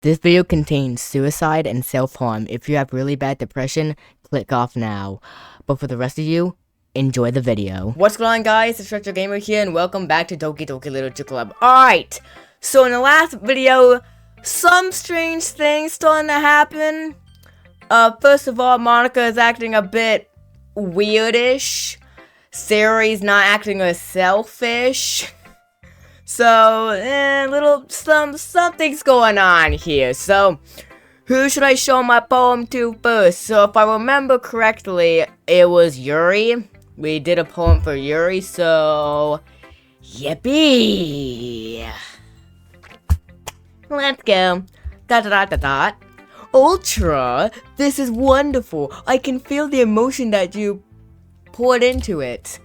This video contains suicide and self-harm. If you have really bad depression, click off now. But for the rest of you, enjoy the video. What's going on, guys? It's Retro Gamer here, and welcome back to Doki Literature Club. Alright, so in the last video, some strange things starting to happen. First of all, Monica is acting a bit weirdish. Sary's not acting as selfish. So, something's going on here. So, who should I show my poem to first? So, if I remember correctly, it was Yuri. We did a poem for Yuri, so... Yippee! Let's go. Dot dot dot dot. Ultra! This is wonderful. I can feel the emotion that you poured into it.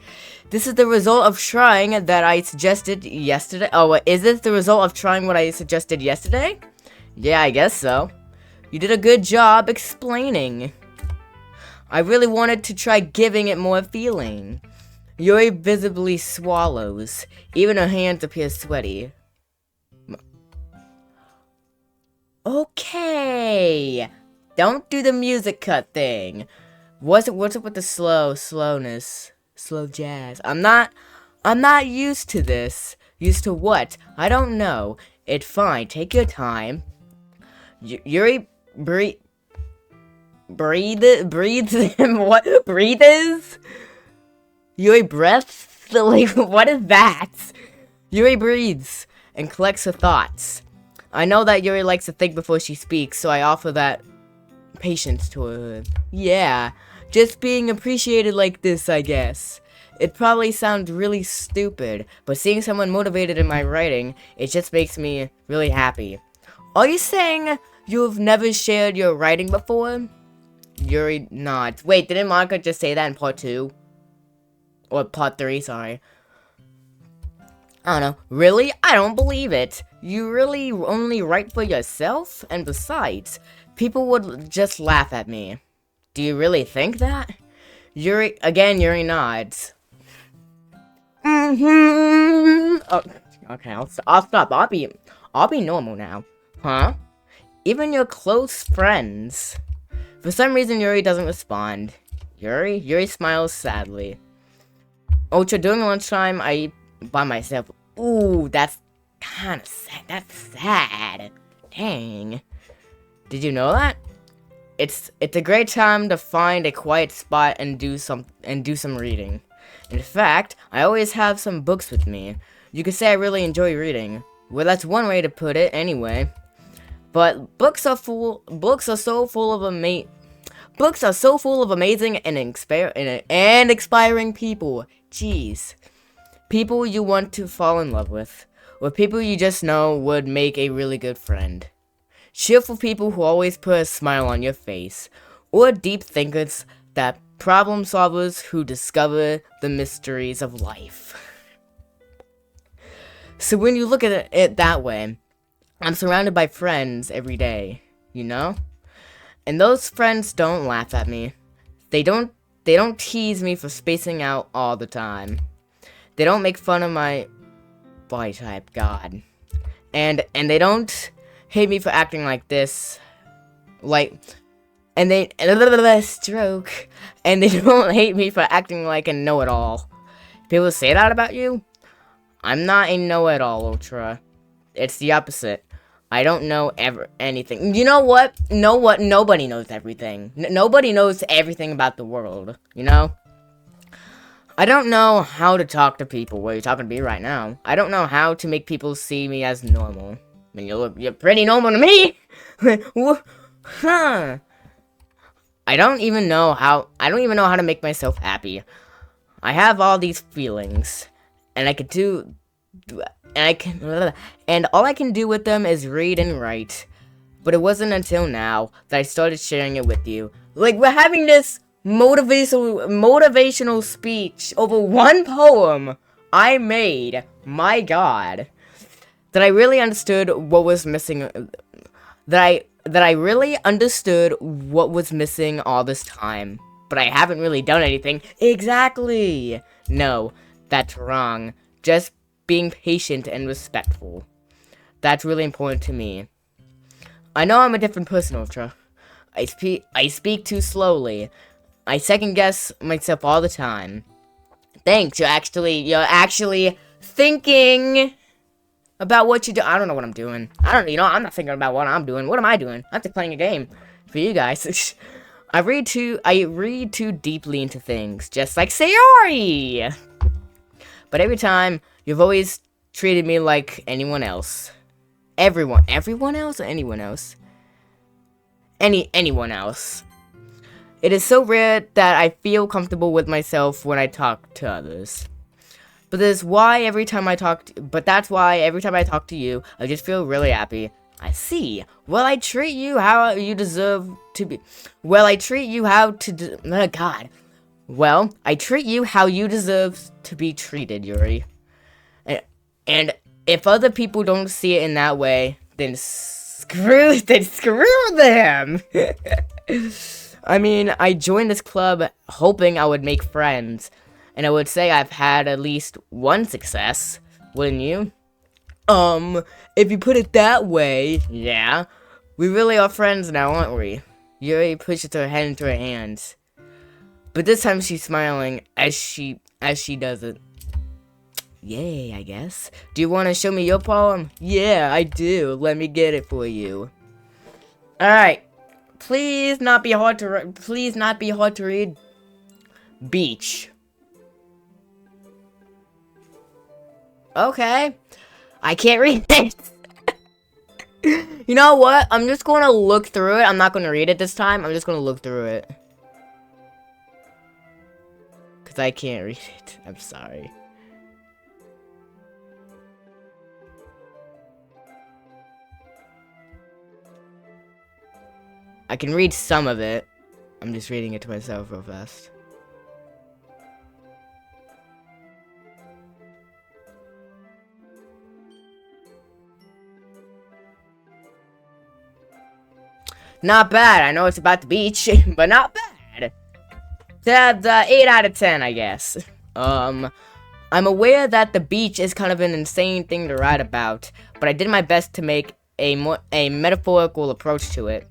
This is the result of trying that I suggested yesterday. Oh, is this the result of trying what I suggested yesterday? Yeah, I guess so. You did a good job explaining. I really wanted to try giving it more feeling. Yuri visibly swallows. Even her hands appear sweaty. Okay. Don't do the music cut thing. What's up with the slowness? Slow jazz. I'm not used to this. Used to what? I don't know. It's fine. Take your time. Yuri breathes. What? Breathes? Yuri breaths? Like, what is that? Yuri breathes and collects her thoughts. I know that Yuri likes to think before she speaks, so I offer that patience to her. Yeah. Just being appreciated like this, I guess. It probably sounds really stupid, but seeing someone motivated in my writing, it just makes me really happy. Are you saying you've never shared your writing before? Yuri nods. Wait, didn't Monica just say that in part 2? Or part 3, sorry. I don't know. Really? I don't believe it. You really only write for yourself? And besides, people would just laugh at me. Do you really think that? Yuri nods. Oh, okay, I'll stop. I'll be normal now. Huh? Even your close friends. For some reason, Yuri doesn't respond. Yuri smiles sadly. Ultra, during lunchtime, I eat by myself. Ooh, that's kind of sad. That's sad. Dang. Did you know that? It's a great time to find a quiet spot and do some reading. In fact, I always have some books with me. You could say I really enjoy reading. Well, that's one way to put it, anyway. But books are so full of amazing and inspiring people. Jeez, people you want to fall in love with, or people you just know would make a really good friend. Cheerful people who always put a smile on your face, or deep thinkers, that problem solvers who discover the mysteries of life. So when you look at it that way, I'm surrounded by friends every day, you know? And those friends don't laugh at me. They don't tease me for spacing out all the time. They don't make fun of my body type, God. And they don't hate me for acting like this, and they stroke, and they don't hate me for acting like a know-it-all. People say that about you? I'm not a know-it-all, Ultra. It's the opposite. I don't know anything. You know what? Nobody knows everything. Nobody knows everything about the world, you know? I don't know how to talk to people. Well, you're talking to me right now. I don't know how to make people see me as normal. I mean, you're pretty normal to me. Huh. I don't even know how to make myself happy. I have all these feelings, and all I can do with them is read and write. But it wasn't until now that I started sharing it with you. Like, we're having this motivational speech over one poem I made. My God. That I really understood what was missing. That I really understood what was missing all this time. But I haven't really done anything. Exactly. No, that's wrong. Just being patient and respectful. That's really important to me. I know I'm a different person, Ultra. I speak too slowly. I second guess myself all the time. Thanks, you're actually thinking about what you do. I don't know what I'm doing. I'm not thinking about what I'm doing. What am I doing? I'm just playing a game for you guys. I read too deeply into things, just like Sayori. But every time, you've always treated me like anyone else. Everyone else or anyone else? Anyone else. It is so rare that I feel comfortable with myself when I talk to others. But that's why every time I talk to you, I just feel really happy. I see. Well, I treat you how you deserve to be. Well, I treat you how to God. Well, I treat you how you deserve to be treated, Yuri. And if other people don't see it in that way, then screw them. I mean, I joined this club hoping I would make friends, and I would say I've had at least one success, wouldn't you? If you put it that way, yeah. We really are friends now, aren't we? Yuri pushes her head into her hands. But this time she's smiling as she does it. Yay, I guess. Do you want to show me your poem? Yeah, I do. Let me get it for you. Alright. Please not be hard to read. Beach. Okay. I can't read it. You know what? I'm just going to look through it. I'm not going to read it this time. I'm just going to look through it. Because I can't read it. I'm sorry. I can read some of it. I'm just reading it to myself real fast. Not bad. I know it's about the beach, but not bad. That's 8 out of 10, I guess. I'm aware that the beach is kind of an insane thing to write about, but I did my best to make a metaphorical approach to it.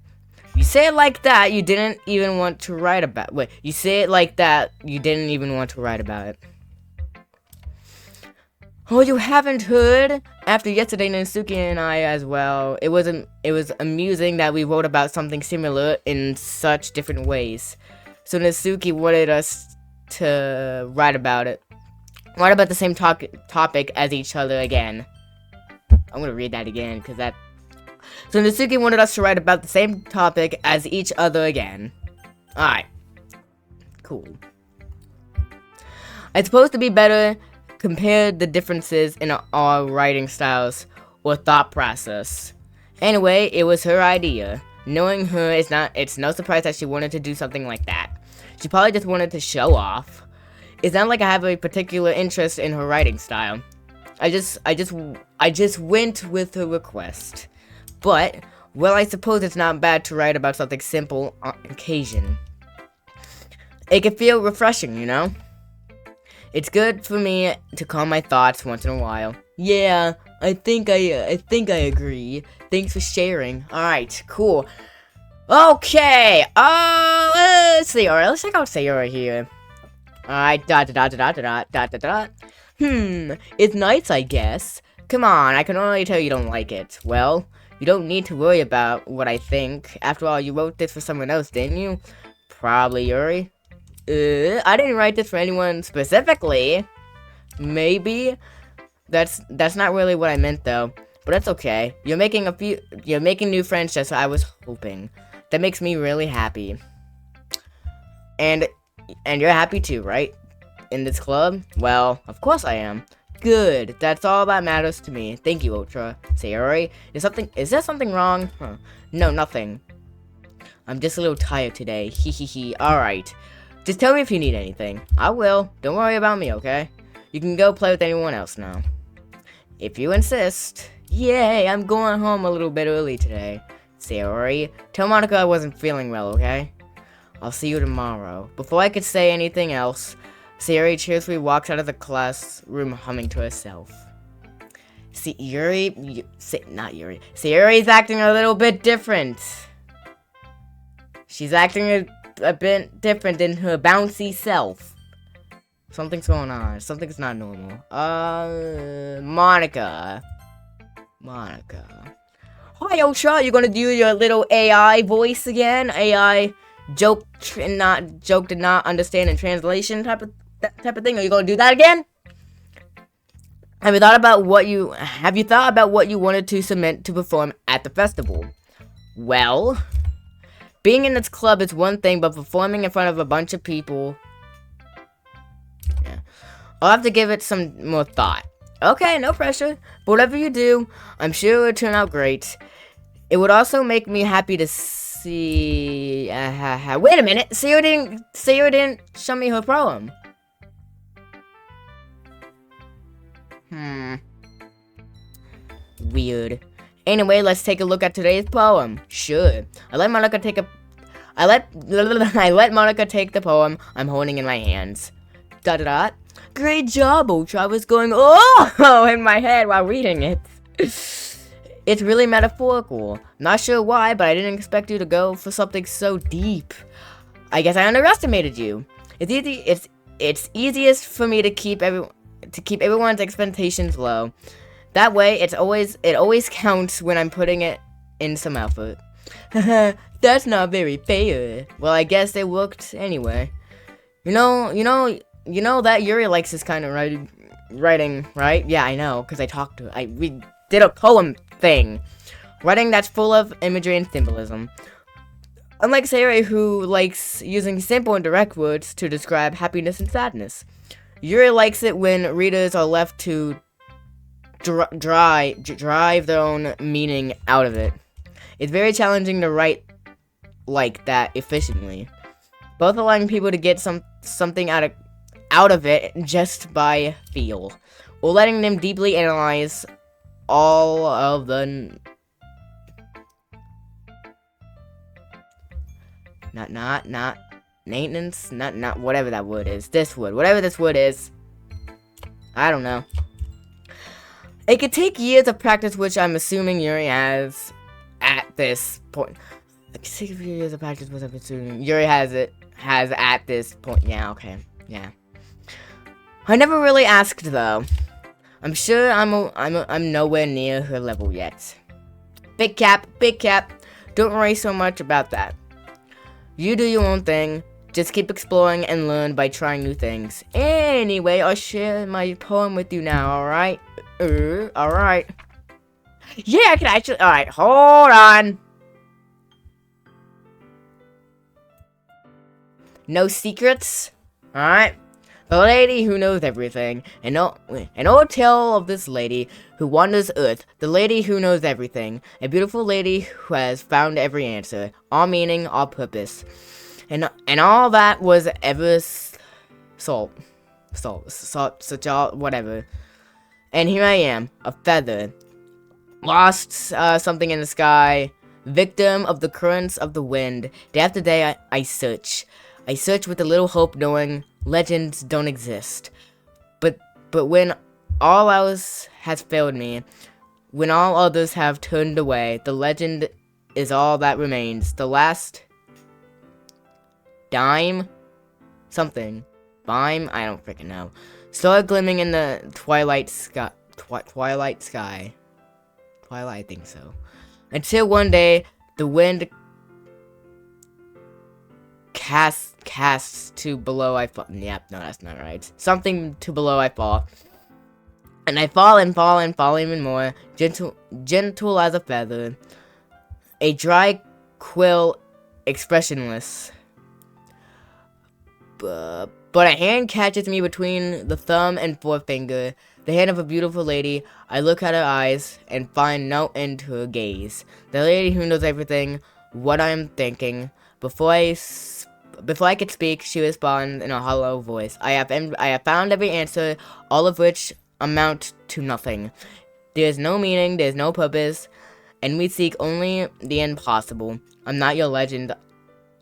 You say it like that, you didn't even want to write about. Wait, you say it like that, you didn't even want to write about it. Oh, you haven't heard? After yesterday, Natsuki and I as well. It was amusing that we wrote about something similar in such different ways. So Natsuki wanted us to write about it. Write about the same topic as each other again. I'm gonna read that again, because that... So Natsuki wanted us to write about the same topic as each other again. Alright. Cool. It's supposed to be better compare the differences in our writing styles or thought process. Anyway, it was her idea. Knowing her, it's no surprise that she wanted to do something like that. She probably just wanted to show off. It's not like I have a particular interest in her writing style. I just went with her request. But, well, I suppose it's not bad to write about something simple on occasion. It can feel refreshing, you know? It's good for me to calm my thoughts once in a while. Yeah, I think I agree. Thanks for sharing. Alright, cool. Okay, let's see. Alright, let's check out Sayori here. Alright, it's nice, I guess. Come on, I can already tell you don't like it. Well, you don't need to worry about what I think. After all, you wrote this for someone else, didn't you? Probably, Yuri. I didn't write this for anyone specifically. Maybe. That's not really what I meant, though. But that's okay. You're making new friends just as I was hoping. That makes me really happy. And you're happy too, right? In this club? Well, of course I am. Good. That's all that matters to me. Thank you, Ultra. Sayori, is there something wrong? Huh. No, nothing. I'm just a little tired today. Hehehe. Alright. Just tell me if you need anything. I will. Don't worry about me, okay? You can go play with anyone else now. If you insist. Yay, I'm going home a little bit early today. Sayori, tell Monica I wasn't feeling well, okay? I'll see you tomorrow. Before I could say anything else, Sayori cheerfully walks out of the classroom humming to herself. See, not Yuri. Sayuri's acting a little bit different. She's acting a bit different than her bouncy self. Something's going on. Something's not normal. Monica. Hi, Osha. You gonna do your little AI voice again? AI joke and not understand in translation type of thing? Are you gonna do that again? Have you thought about what you wanted to submit to perform at the festival? Well, being in this club is one thing, but performing in front of a bunch of people, yeah, I'll have to give it some more thought. Okay, no pressure. But whatever you do, I'm sure it will turn out great. It would also make me happy to see. Wait a minute. Sayuri didn't show me her poem. Weird. Anyway, let's take a look at today's poem. Sure. I let Monica take the poem I'm holding in my hands. Great job, Ultra. I was going in my head while reading it. It's really metaphorical. Not sure why, but I didn't expect you to go for something so deep. I guess I underestimated you. It's easiest for me to keep everyone's expectations low. That way, it always counts when I'm putting it in some effort. That's not very fair. Well, I guess it worked anyway. You know that Yuri likes this kind of writing, right? Yeah, I know, because I talked to her. We did a poem thing. Writing that's full of imagery and symbolism. Unlike Sayuri, who likes using simple and direct words to describe happiness and sadness. Yuri likes it when readers are left to drive their own meaning out of it. It's very challenging to write like that efficiently. Both allowing people to get something out of it just by feel, or letting them deeply analyze all of the not maintenance, not whatever that word is. Whatever this word is. I don't know. It could take years of practice, which I'm assuming Yuri has at this point. It could take years of practice, which I'm assuming Yuri has at this point. Yeah, okay. Yeah. I never really asked though. I'm sure I'm nowhere near her level yet. Big cap. Don't worry so much about that. You do your own thing. Just keep exploring and learn by trying new things. Anyway, I'll share my poem with you now, alright? Alright. Yeah, I can actually. Alright, hold on. No secrets? Alright. The lady who knows everything. An old tale of this lady who wanders Earth. The lady who knows everything. A beautiful lady who has found every answer. All meaning, all purpose. And all that was ever salt, such all, whatever. And here I am, a feather. Lost something in the sky. Victim of the currents of the wind. Day after day, I search. I search with a little hope, knowing legends don't exist. But when all else has failed me, when all others have turned away, the legend is all that remains. The last dime? Something. Bime? I don't freaking know. Star glimmering in the twilight sky. Twilight, I think so. Until one day, the wind casts to below I fall. Yep, no, that's not right. Something to below I fall. And I fall and fall and fall even more. Gentle as a feather. A dry quill, expressionless. But a hand catches me between the thumb and forefinger. The hand of a beautiful lady. I look at her eyes and find no end to her gaze. The lady who knows everything, what I am thinking. Before I could speak, she responds in a hollow voice. I have found every answer, all of which amount to nothing. There is no meaning, there is no purpose, and we seek only the impossible. I'm not your legend.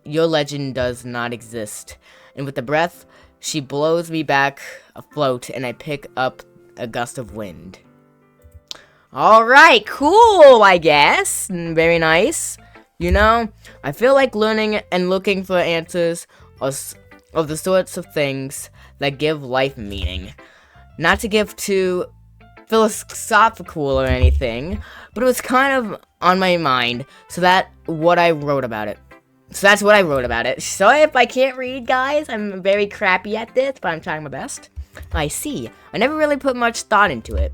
Your legend does not exist. And with a breath, she blows me back afloat, and I pick up a gust of wind. Alright, cool, I guess. Very nice. You know, I feel like learning and looking for answers of the sorts of things that give life meaning. Not to give too philosophical or anything, but it was kind of on my mind, so that's what I wrote about it. So if I can't read, guys, I'm very crappy at this, but I'm trying my best. I see. I never really put much thought into it.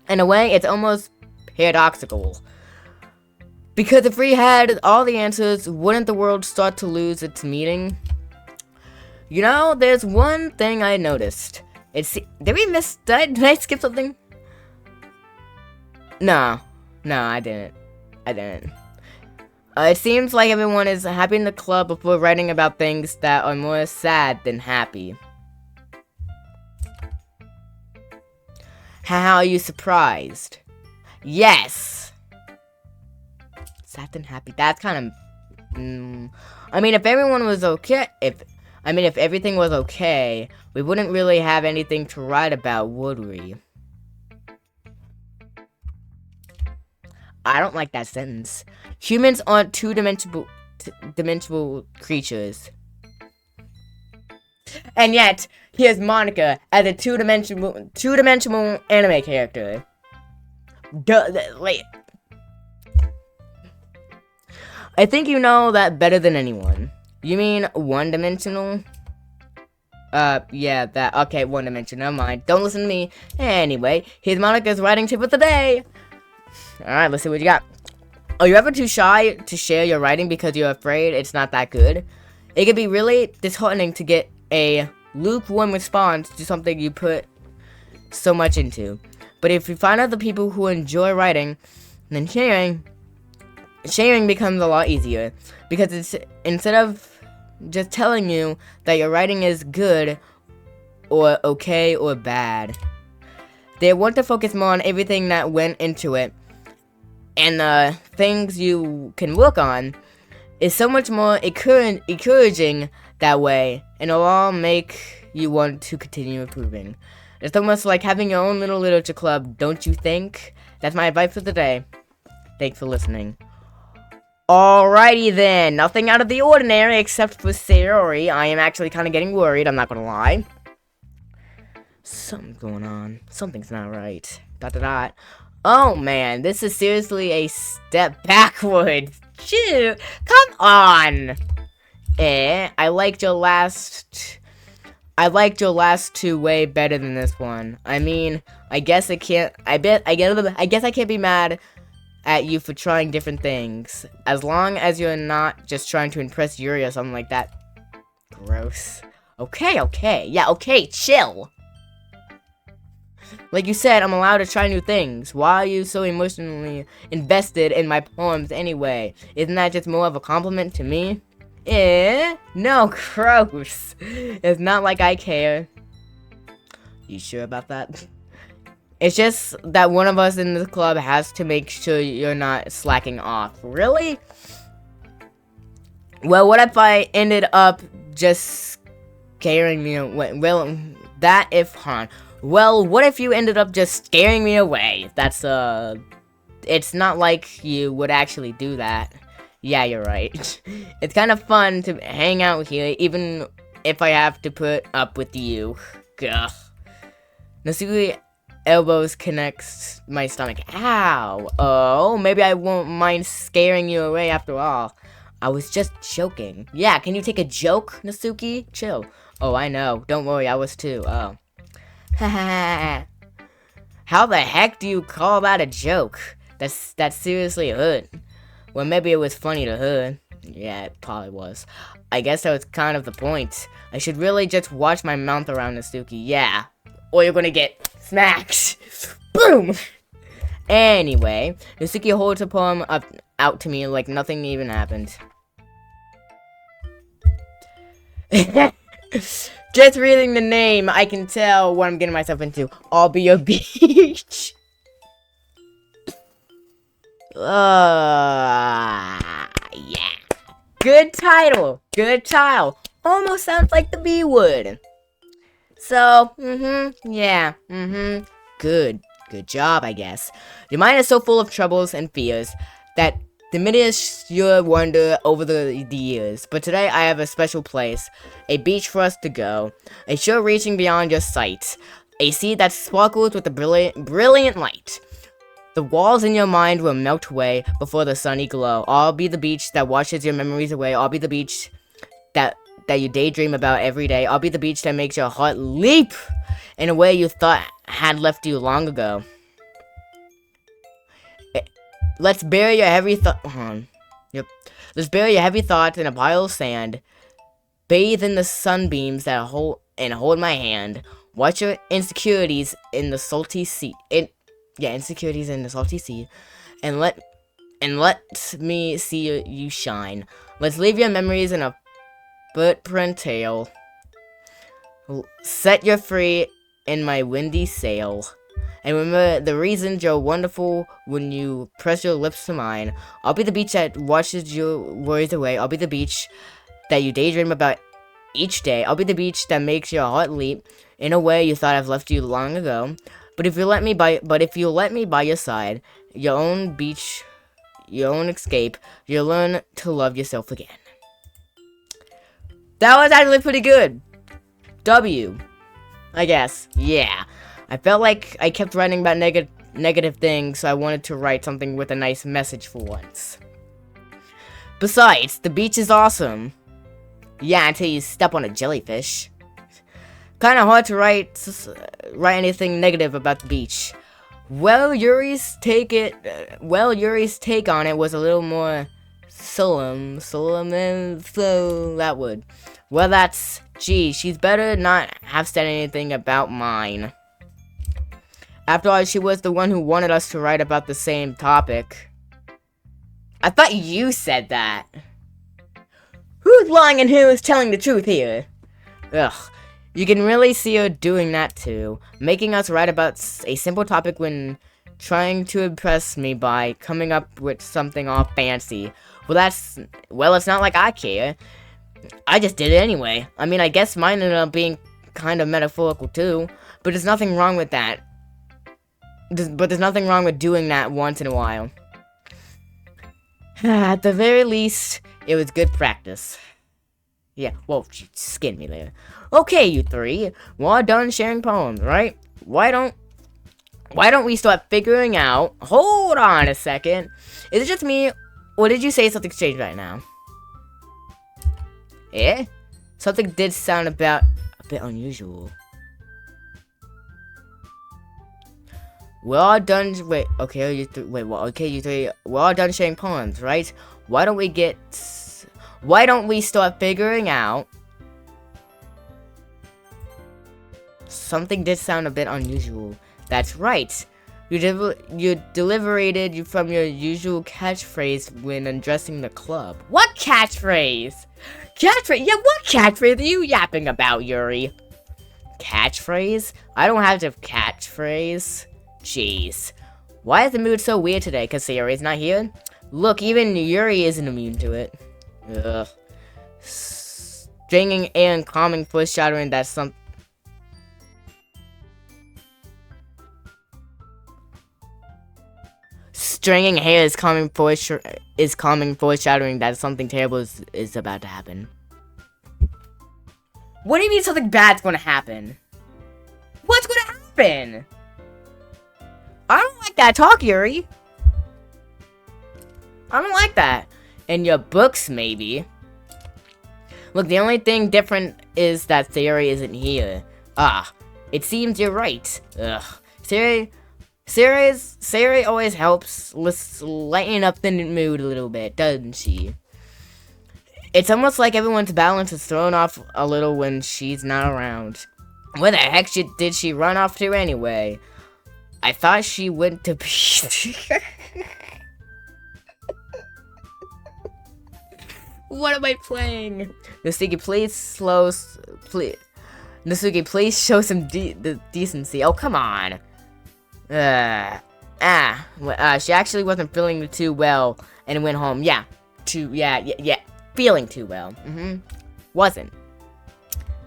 In a way, it's almost paradoxical. Because if we had all the answers, wouldn't the world start to lose its meaning? You know, there's one thing I noticed. Did I skip something? No, I didn't. It seems like everyone is happy in the club before writing about things that are more sad than happy. How are you surprised? Yes! Sad than happy. That's kind of... I mean, if everyone was okay... if everything was okay, we wouldn't really have anything to write about, would we? I don't like that sentence. Humans aren't two-dimensional creatures. And yet, here's Monica as a two-dimensional anime character. Wait. I think you know that better than anyone. You mean one-dimensional? Yeah, that. Okay, one-dimensional. Never mind. Don't listen to me. Anyway, here's Monica's writing tip of the day. Alright, let's see what you got. Are you ever too shy to share your writing because you're afraid it's not that good? It can be really disheartening to get a lukewarm response to something you put so much into. But if you find other people who enjoy writing, then sharing becomes a lot easier. Because it's instead of just telling you that your writing is good or okay or bad, they want to focus more on everything that went into it. And the things you can work on is so much more encouraging that way, and it'll all make you want to continue improving. It's almost like having your own little literature club, don't you think? That's my advice for the day. Thanks for listening. Alrighty then, nothing out of the ordinary except for Sayori. I am actually kind of getting worried, I'm not gonna lie. Something's going on. Something's not right. ... Oh man, this is seriously a step backwards. Shoot, come on. I liked your last two way better than this one. I mean, I guess I can't be mad at you for trying different things. As long as you're not just trying to impress Yuri or something like that. Gross. Okay. Yeah, okay, chill. Like you said, I'm allowed to try new things. Why are you so emotionally invested in my poems anyway? Isn't that just more of a compliment to me? No, gross. It's not like I care. You sure about that? It's just that one of us in the club has to make sure you're not slacking off. Really? Well, what if I ended up just scaring me away? Well, what if you ended up just scaring me away? That's, it's not like you would actually do that. Yeah, you're right. It's kind of fun to hang out here, even if I have to put up with you. Gah. Nasuki elbows connects my stomach. Ow. Oh, maybe I won't mind scaring you away after all. I was just joking. Yeah, can you take a joke, Nasuki? Chill. Oh, I know. Don't worry, I was too. Oh. How the heck do you call that a joke? That's seriously hurt. Well, maybe it was funny to her. Yeah, it probably was. I guess that was kind of the point. I should really just watch my mouth around Nasuki. Yeah. Or you're gonna get smacked. Boom! Anyway, Nasuki holds her poem out to me like nothing even happened. Just reading the name, I can tell what I'm getting myself into. I'll be your beach. Yeah. Good title. Almost sounds like the B would. So, yeah, good. Good job, I guess. Your mind is so full of troubles and fears that diminish your wonder over the years. But today I have a special place, a beach for us to go, a shore reaching beyond your sight, a sea that sparkles with a brilliant light. The walls in your mind will melt away before the sunny glow. I'll be the beach that washes your memories away. I'll be the beach that you daydream about every day. I'll be the beach that makes your heart leap in a way you thought had left you long ago. Let's bury your heavy Let's bury your heavy thoughts in a pile of sand. Bathe in the sunbeams that hold my hand. Watch your insecurities in the salty sea. Insecurities in the salty sea, and let me see you shine. Let's leave your memories in a footprint tail. Set you free in my windy sail. And remember the reasons you're wonderful when you press your lips to mine. I'll be the beach that washes your worries away. I'll be the beach that you daydream about each day. I'll be the beach that makes your heart leap in a way you thought I've left you long ago. But if you let me by your side, your own beach, your own escape, you'll learn to love yourself again. That was actually pretty good. W, I guess. Yeah. I felt like I kept writing about negative things, so I wanted to write something with a nice message for once. Besides, the beach is awesome. Yeah, until you step on a jellyfish. Kind of hard to write anything negative about the beach. Well, Yuri's take on it was a little more solemn, and so that would. Well, that's, gee, she's better not have said anything about mine. After all, she was the one who wanted us to write about the same topic. I thought you said that. Who's lying and who is telling the truth here? Ugh. You can really see her doing that too, making us write about a simple topic when trying to impress me by coming up with something all fancy. Well, it's not like I care. I just did it anyway. I mean, I guess mine ended up being kind of metaphorical too, but there's nothing wrong with that. But there's nothing wrong with doing that once in a while. At the very least, it was good practice. Yeah, well, she skinned me there. Okay, you three, we're all done sharing poems, right? Why don't we start figuring out... Hold on a second. Is it just me, or did you say something strange right now? Eh? Something did sound a bit unusual. We're all done... Wait, okay, you three... Wait, well, okay, you three... We're all done sharing poems, right? Why don't we start figuring out... Something did sound a bit unusual. That's right. You deliberated from your usual catchphrase when addressing the club. What catchphrase? Catchphrase? Yeah, what catchphrase are you yapping about, Yuri? Catchphrase? I don't have to catchphrase. Jeez. Why is the mood so weird today? Cause Yuri's not here? Look, even Yuri isn't immune to it. Ugh. Stringing and calming foreshadowing that some... Stringing hair is calming foreshadowing that something terrible is about to happen. What do you mean something bad's gonna happen? What's gonna happen? I don't like that talk, Yuri. I don't like that. In your books, maybe. Look, the only thing different is that Sayori isn't here. Ah, it seems you're right. Ugh. Sayori always helps lighten up the mood a little bit, doesn't she? It's almost like everyone's balance is thrown off a little when she's not around. Where the heck did she run off to anyway? I thought she went to What am I playing? Nasuki, please show some decency. Oh, come on. She actually wasn't feeling too well and went home. Yeah, feeling too well. Wasn't.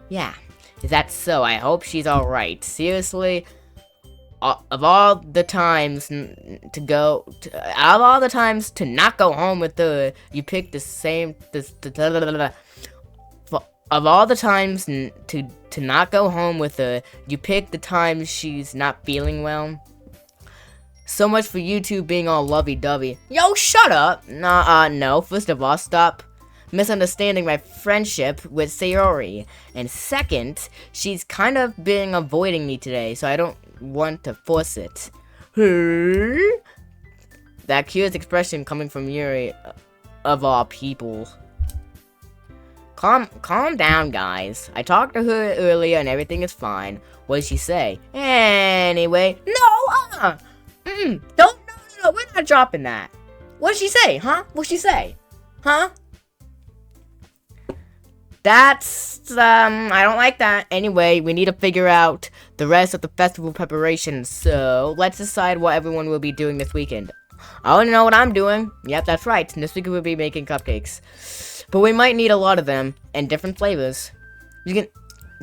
Yeah, is that so? I hope she's alright. Seriously? of all the times out of all the times to not go home with her, you pick the same. Of all the times to not go home with her, you pick the time she's not feeling well. So much for you two being all lovey-dovey. Yo, shut up! No. First of all, stop misunderstanding my friendship with Sayori. And second, she's kind of been avoiding me today, so I don't want to force it. That curious expression coming from Yuri, of all people. Calm down, guys. I talked to her earlier and everything is fine. What did she say? Anyway, no, no, we're not dropping that. What did she say, huh? What'd she say? Huh? That's, I don't like that. Anyway, we need to figure out the rest of the festival preparations, so let's decide what everyone will be doing this weekend. I already know what I'm doing. Yep, that's right. This week we'll be making cupcakes. But we might need a lot of them, and different flavors. Can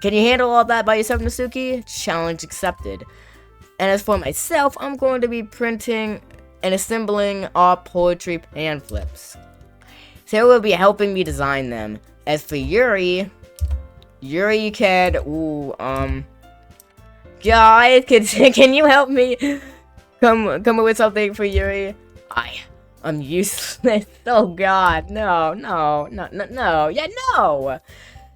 you handle all that by yourself, Nasuki? Challenge accepted. And as for myself, I'm going to be printing and assembling all poetry pamphlets. Sarah will be helping me design them. As for Yuri can, guys, can you help me come up with something for Yuri? I'm useless. Oh God, no. Yeah, no.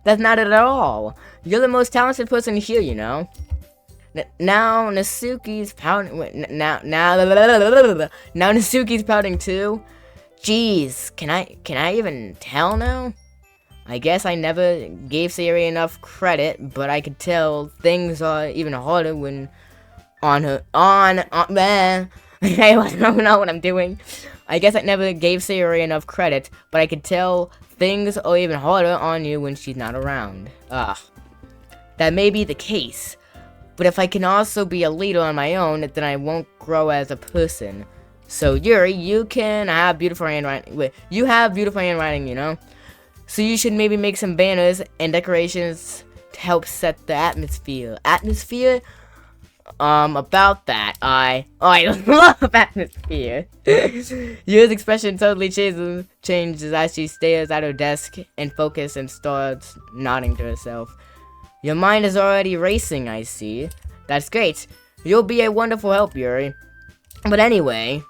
That's not it at all. You're the most talented person here, you know. Now Nasuki's pouting. Now Nasuki's pouting too. Jeez, can I even tell now? I guess I never gave Sayori enough credit, but I could tell things are even harder when man. I don't know what I'm doing. I guess I never gave Sayori enough credit, but I could tell things are even harder on you when she's not around. That may be the case, but if I can also be a leader on my own, then I won't grow as a person. So Yuri, you can have beautiful handwriting. You have beautiful handwriting, you know? So you should maybe make some banners and decorations to help set the atmosphere. About that, I love atmosphere. Yuri's expression totally changes as she stares at her desk and focuses and starts nodding to herself. Your mind is already racing, I see. That's great. You'll be a wonderful help, Yuri. But anyway,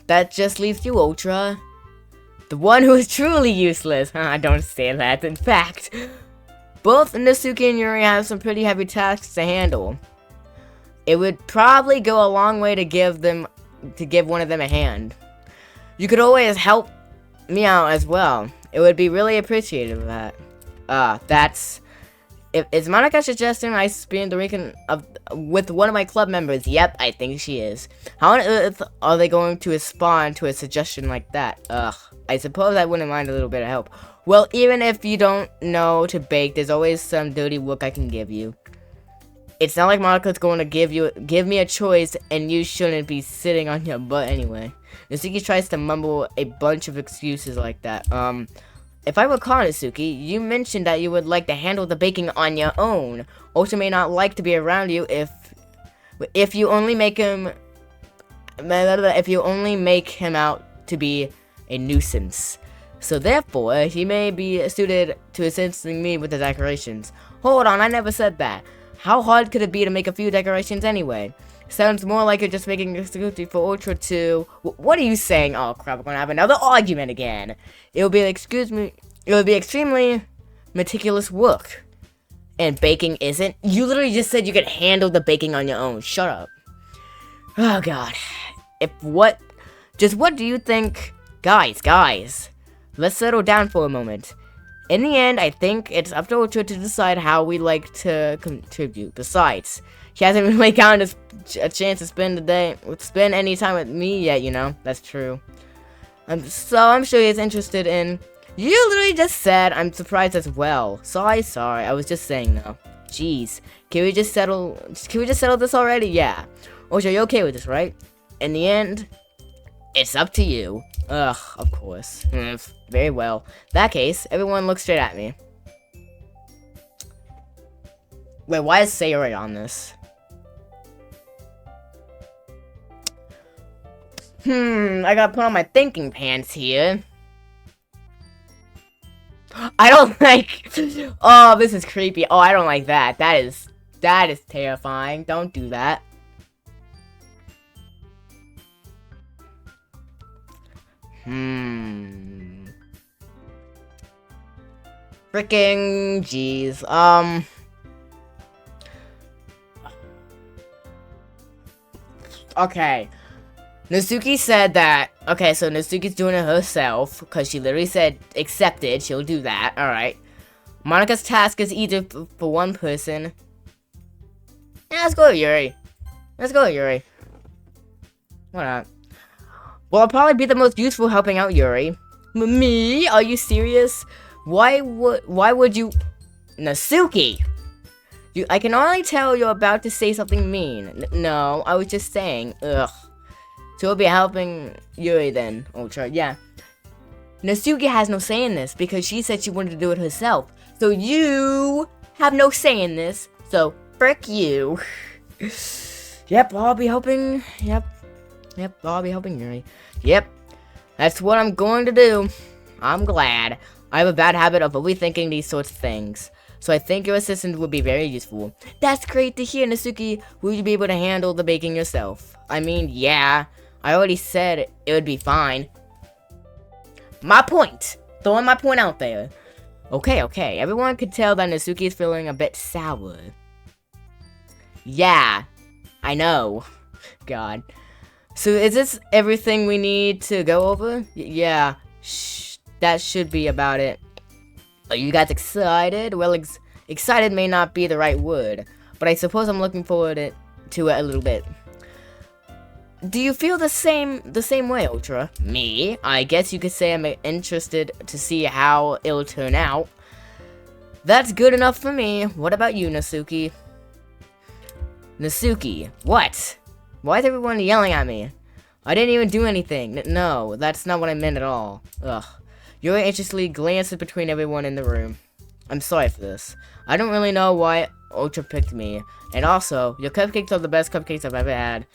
that just leaves you, Ultra. The one who is truly useless. Don't say that. In fact, both Nasuki and Yuri have some pretty heavy tasks to handle. It would probably go a long way to give one of them a hand. You could always help me out as well. It would be really appreciated of that. Is Monica suggesting I spend the weekend with one of my club members? Yep, I think she is. How on earth are they going to respond to a suggestion like that? I suppose I wouldn't mind a little bit of help. Well, even if you don't know to bake, there's always some dirty work I can give you. It's not like Monica's going to give me a choice, and you shouldn't be sitting on your butt anyway. Nasuki tries to mumble a bunch of excuses like that. If I recall, Nasuki, you mentioned that you would like to handle the baking on your own. Ultra may not like to be around you if you only make him out to be a nuisance. So therefore, he may be suited to assisting me with the decorations. Hold on, I never said that. How hard could it be to make a few decorations anyway? Sounds more like you're just making a security for Ultra to... What are you saying? Oh crap, we're gonna have another argument again. It will be extremely meticulous work. And baking isn't? You literally just said you could handle the baking on your own. Shut up. Oh god. What do you think? Guys, let's settle down for a moment. In the end, I think it's up to Ultra to decide how we like to contribute. Besides, she hasn't really gotten a chance to spend any time with me yet, you know? That's true. So I'm sure he's interested in... You literally just said I'm surprised as well. Sorry, I was just saying though. Jeez. Can we just settle this already? Yeah. Ultra, you're okay with this, right? In the end, it's up to you. Ugh, of course. Very well. In that case, everyone look straight at me. Wait, why is Sayori on this? I gotta put on my thinking pants here. I don't like... Oh, this is creepy. Oh, I don't like that. That is terrifying. Don't do that. Freaking jeez. Okay. Natsuki said that... Okay, so Natsuki's doing it herself, because she literally said accepted, she'll do that, alright. Monika's task is either for one person. Yeah, let's go with Yuri. Let's go with Yuri. Why not? Well, I'll probably be the most useful helping out Yuri. Me? Are you serious? Why would you... Natsuki! I can only tell you're about to say something mean. No, I was just saying. Ugh. So we'll be helping Yuri then, Ultra. Yeah. Natsuki has no say in this because she said she wanted to do it herself. So you have no say in this. So frick you. Yep, I'll be helping. Yep, I'll be helping Yuri. Yep, that's what I'm going to do. I'm glad. I have a bad habit of overthinking these sorts of things. So I think your assistant would be very useful. That's great to hear, Natsuki. Will you be able to handle the baking yourself? I mean, yeah. I already said it would be fine. My point. Throwing my point out there. Okay. Everyone could tell that Natsuki is feeling a bit sour. Yeah. I know. God. So is this everything we need to go over? Yeah. That should be about it. Are you guys excited? Well, excited may not be the right word, but I suppose I'm looking forward to it a little bit. Do you feel the same way, Ultra? Me? I guess you could say I'm interested to see how it'll turn out. That's good enough for me. What about you, Natsuki? Natsuki, what? Why is everyone yelling at me? I didn't even do anything. No, that's not what I meant at all. Ugh. Yuri anxiously glanced between everyone in the room. I'm sorry for this. I don't really know why Ultra picked me. And also, your cupcakes are the best cupcakes I've ever had.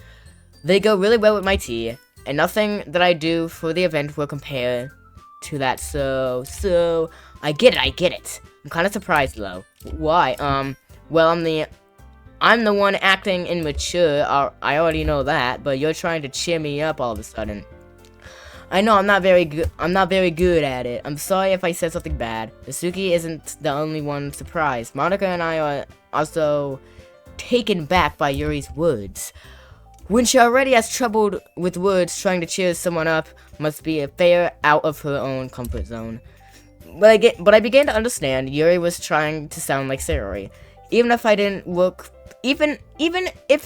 They go really well with my tea, and nothing that I do for the event will compare to that, so, I get it. I'm kind of surprised, though. Why? Well, I'm the one acting immature, I already know that, but you're trying to cheer me up all of a sudden. I know I'm not very good at it. I'm sorry if I said something bad. Natsuki isn't the only one surprised. Monica and I are also taken back by Yuri's words. When she already has trouble with words, trying to cheer someone up must be a fair out of her own comfort zone. But I began to understand Yuri was trying to sound like Sayori. Even if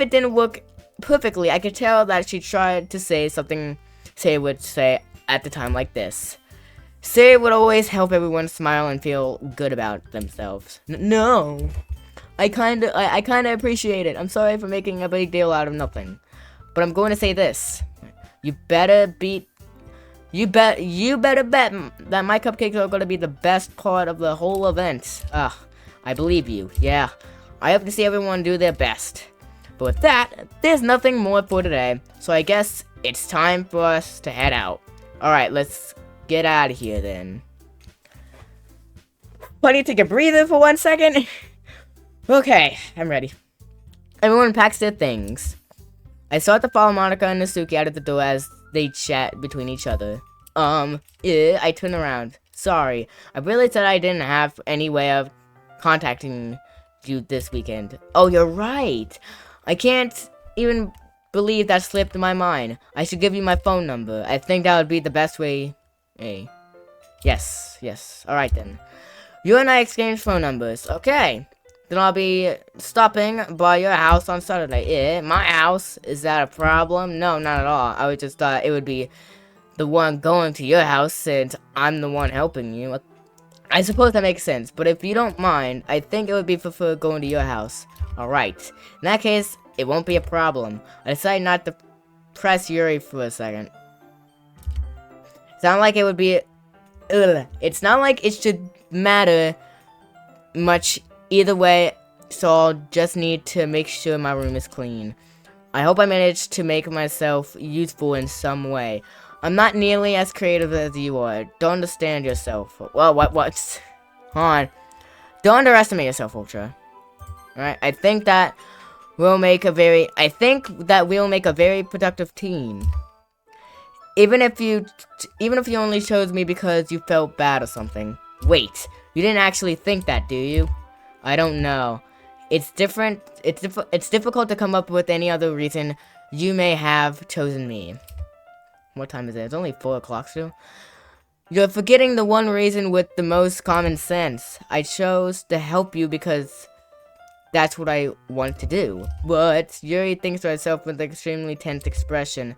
it didn't work perfectly, I could tell that she tried to say something Sayori would say at the time like this. Sayori would always help everyone smile and feel good about themselves. No. I kinda appreciate it. I'm sorry for making a big deal out of nothing. But I'm going to say this. You better bet that my cupcakes are going to be the best part of the whole event. I believe you. Yeah. I hope to see everyone do their best. But with that, there's nothing more for today. So I guess it's time for us to head out. Alright, let's get out of here then. I need to take a breather for 1 second. Okay, I'm ready. Everyone packs their things. I start to follow Monica and Natsuki out of the door as they chat between each other. I turn around. Sorry, I realized that I didn't have any way of contacting you this weekend. Oh, you're right. I can't even believe that slipped my mind. I should give you my phone number. I think that would be the best way. Hey. Yes. Alright then. You and I exchange phone numbers. Okay. Then I'll be stopping by your house on Saturday. My house? Is that a problem? No, not at all. I just thought it would be the one going to your house since I'm the one helping you. I suppose that makes sense, but if you don't mind, I think it would be preferred going to your house. Alright. In that case, it won't be a problem. I decided not to press Yuri for a second. It's not like it would be... It's not like it should matter much either way, so I'll just need to make sure my room is clean. I hope I managed to make myself useful in some way. I'm not nearly as creative as you are. Don't understand yourself. Well, what? Hold on. Don't underestimate yourself, Ultra. Alright, I think that we'll make a very productive team. Even if you only chose me because you felt bad or something. Wait, you didn't actually think that, do you? I don't know. It's different. It's difficult to come up with any other reason you may have chosen me. What time is it? It's only 4 o'clock still. You're forgetting the one reason with the most common sense. I chose to help you because that's what I want to do. But Yuri thinks to herself with an extremely tense expression.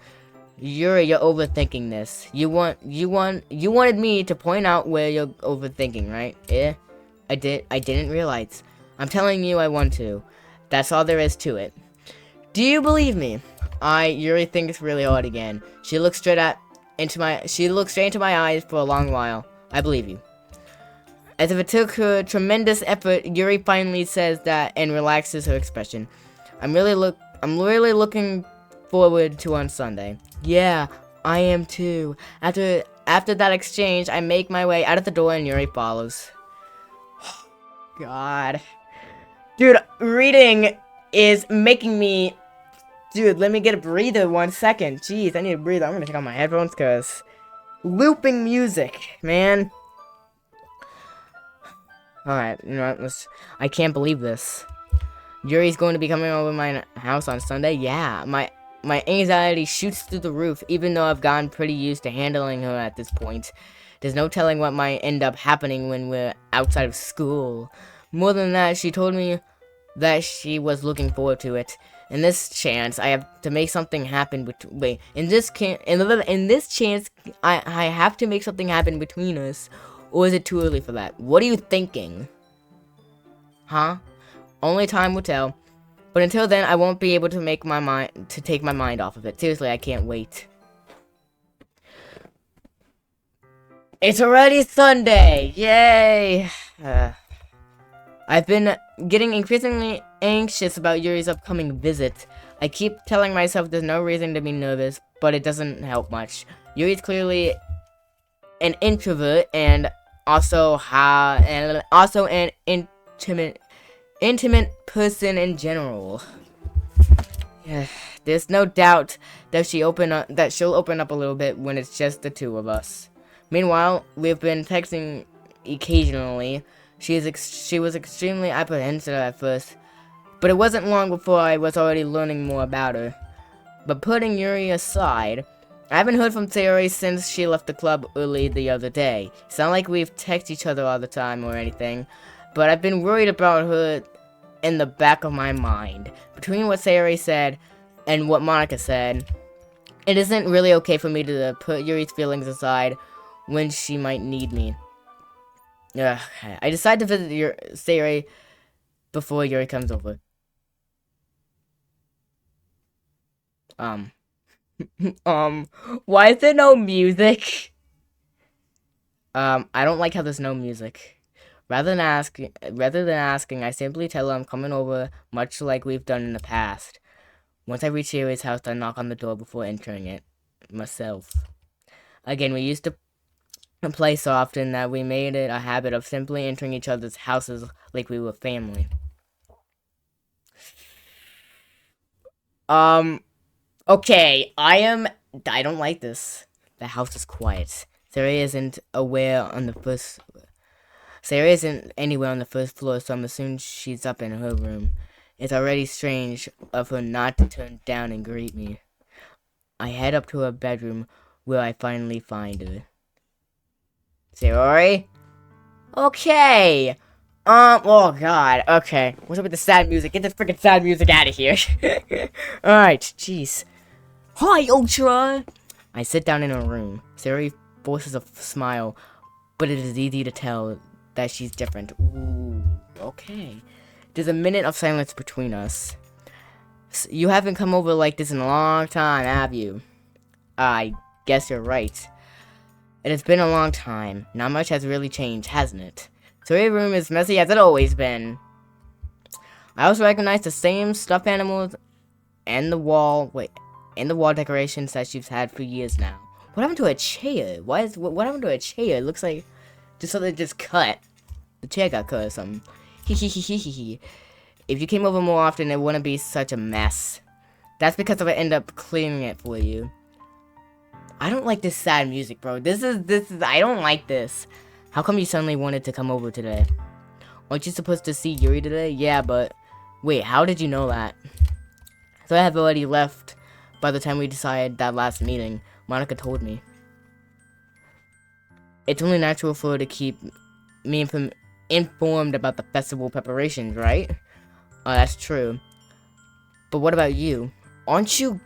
Yuri, you're overthinking this. You wanted me to point out where you're overthinking, right? Yeah, I didn't realize. I'm telling you I want to. That's all there is to it. Do you believe me? Yuri thinks really hard again. She looks straight into my eyes for a long while. I believe you. As if it took her tremendous effort, Yuri finally says that and relaxes her expression. I'm really looking forward to on Sunday. Yeah, I am too. After that exchange, I make my way out of the door and Yuri follows. God. Dude, reading is making me... Dude, let me get a breather 1 second. Jeez, I need a breather. I'm gonna take out my headphones because... Looping music, man. Alright, you know what, I can't believe this. Yuri's going to be coming over my house on Sunday? Yeah, my anxiety shoots through the roof, even though I've gotten pretty used to handling her at this point. There's no telling what might end up happening when we're outside of school. More than that, she told me that she was looking forward to it. In this chance, I have to make something happen in this chance, I have to make something happen between us. Or is it too early for that? What are you thinking? Huh? Only time will tell. But until then, I won't be able to take my mind off of it. Seriously, I can't wait. It's already Sunday! Yay! I've been getting increasingly anxious about Yuri's upcoming visit. I keep telling myself there's no reason to be nervous, but it doesn't help much. Yuri's clearly an introvert and also an intimate person in general. Yeah, there's no doubt that she'll open up a little bit when it's just the two of us. Meanwhile, we've been texting occasionally. She was extremely apprehensive at first, but it wasn't long before I was already learning more about her. But putting Yuri aside, I haven't heard from Sayori since she left the club early the other day. It's not like we've texted each other all the time or anything, but I've been worried about her in the back of my mind. Between what Sayori said and what Monica said, it isn't really okay for me to put Yuri's feelings aside when she might need me. I decide to visit Sayori before Yuri comes over. Why is there no music? I don't like how there's no music. Rather than asking, I simply tell her I'm coming over, much like we've done in the past. Once I reach Yuri's house, I knock on the door before entering it myself. Again, we used to play so often that we made it a habit of simply entering each other's houses like we were family. Okay, I don't like this. The house is quiet. Sarah isn't anywhere on the first floor, so I'm assuming she's up in her room. It's already strange of her not to turn down and greet me. I head up to her bedroom, where I finally find her. Sayori? Okay. Oh god, okay. What's up with the sad music? Get this freaking sad music out of here. Alright, jeez. Hi, Ultra! I sit down in her room. Sayori forces a smile, but it is easy to tell that she's different. Ooh, okay. There's a minute of silence between us. You haven't come over like this in a long time, have you? I guess you're right. It has been a long time. Not much has really changed, hasn't it? Sayori's room is messy as it always been. I also recognize the same stuffed animals and the wall decorations that you've had for years now. What happened to a chair? What happened to a chair? It looks like just something just cut. The chair got cut or something. If you came over more often, it wouldn't be such a mess. That's because I end up cleaning it for you. I don't like this sad music, bro. This is I don't like this. How come you suddenly wanted to come over today? Aren't you supposed to see Yuri today? Yeah, but wait, how did you know that? So I have already left by the time we decided that last meeting. Monica told me. It's only natural for her to keep me informed about the festival preparations, right? Oh, that's true. But what about you? Aren't you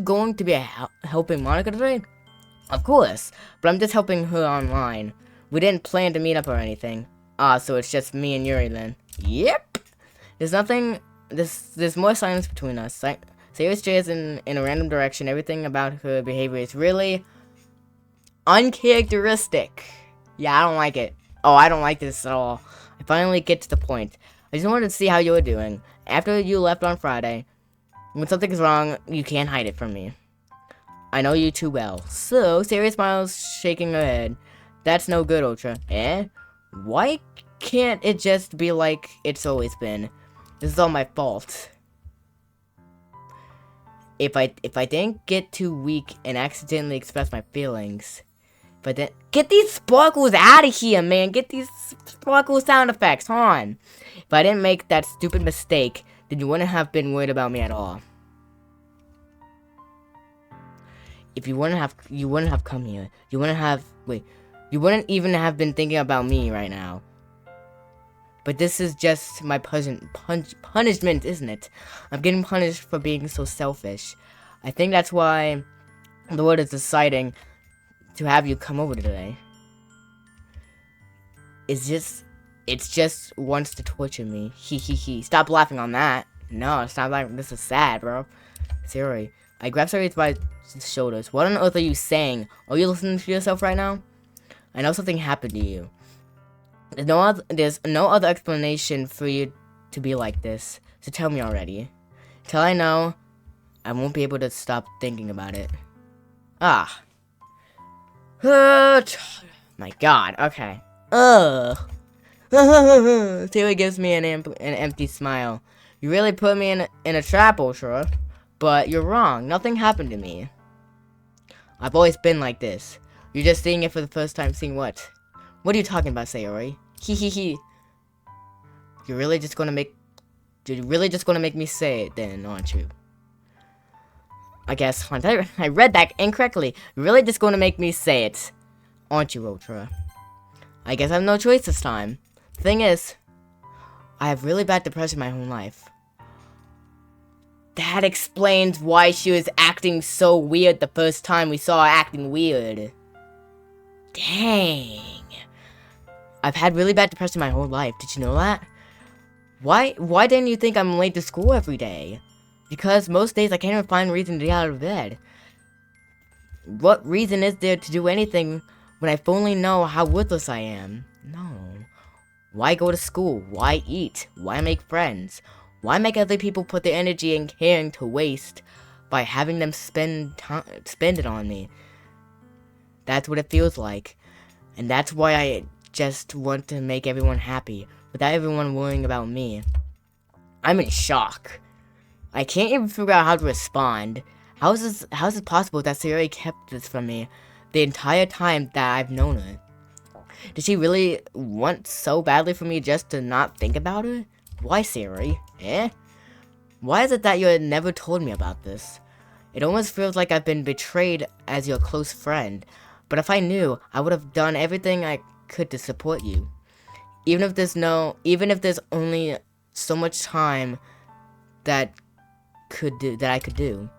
going to be helping Monica today? Of course, but I'm just helping her online. We didn't plan to meet up or anything. Ah, so it's just me and Yuri then. Yep. There's more silence between us. Sayori stares in a random direction. Everything about her behavior is really uncharacteristic. Yeah, I don't like it. Oh, I don't like this at all. I finally get to the point. I just wanted to see how you were doing. After you left on Friday, when something is wrong, you can't hide it from me. I know you too well. So, Sayori smiles, shaking her head. That's no good, Ultra. Eh? Why can't it just be like it's always been? This is all my fault. If I didn't get too weak and accidentally express my feelings, but then get these sparkles out of here, man. Get these sparkle sound effects on. If I didn't make that stupid mistake, then you wouldn't have been worried about me at all. If you wouldn't have come here. You wouldn't even have been thinking about me right now. But this is just my punishment, isn't it? I'm getting punished for being so selfish. I think that's why the world is deciding to have you come over today. It just wants to torture me. He. Stop laughing on that. No, stop laughing. This is sad, bro. Sayori. I grab Sayori by the shoulders. What on earth are you saying? Are you listening to yourself right now? I know something happened to you. There's no other explanation for you to be like this. So tell me already. Till I know, I won't be able to stop thinking about it. Ah. My god, okay. Taylor gives me an empty smile. You really put me in a trap, Ultra. But you're wrong. Nothing happened to me. I've always been like this. You're just seeing it for the first time. Seeing what? What are you talking about, Sayori? You're really just gonna make me say it then, aren't you? I guess I read that incorrectly. You're really just gonna make me say it, aren't you, Ultra? I guess I have no choice this time. The thing is, I have really bad depression my whole life. That explains why she was acting so weird the first time we saw her acting weird. Dang. I've had really bad depression my whole life. Did you know that? Why didn't you think I'm late to school every day? Because most days I can't even find a reason to get out of bed. What reason is there to do anything when I fully know how worthless I am? No. Why go to school? Why eat? Why make friends? Why make other people put their energy and caring to waste by having them spend it on me? That's what it feels like. And that's why I just want to make everyone happy, without everyone worrying about me. I'm in shock. I can't even figure out how to respond. How is it possible that Sayori kept this from me the entire time that I've known her? Did she really want so badly for me just to not think about her? Why, Sayori? Eh? Why is it that you had never told me about this? It almost feels like I've been betrayed as your close friend. But if I knew, I would have done everything I could to support you. Even if there's only so much time that I could do.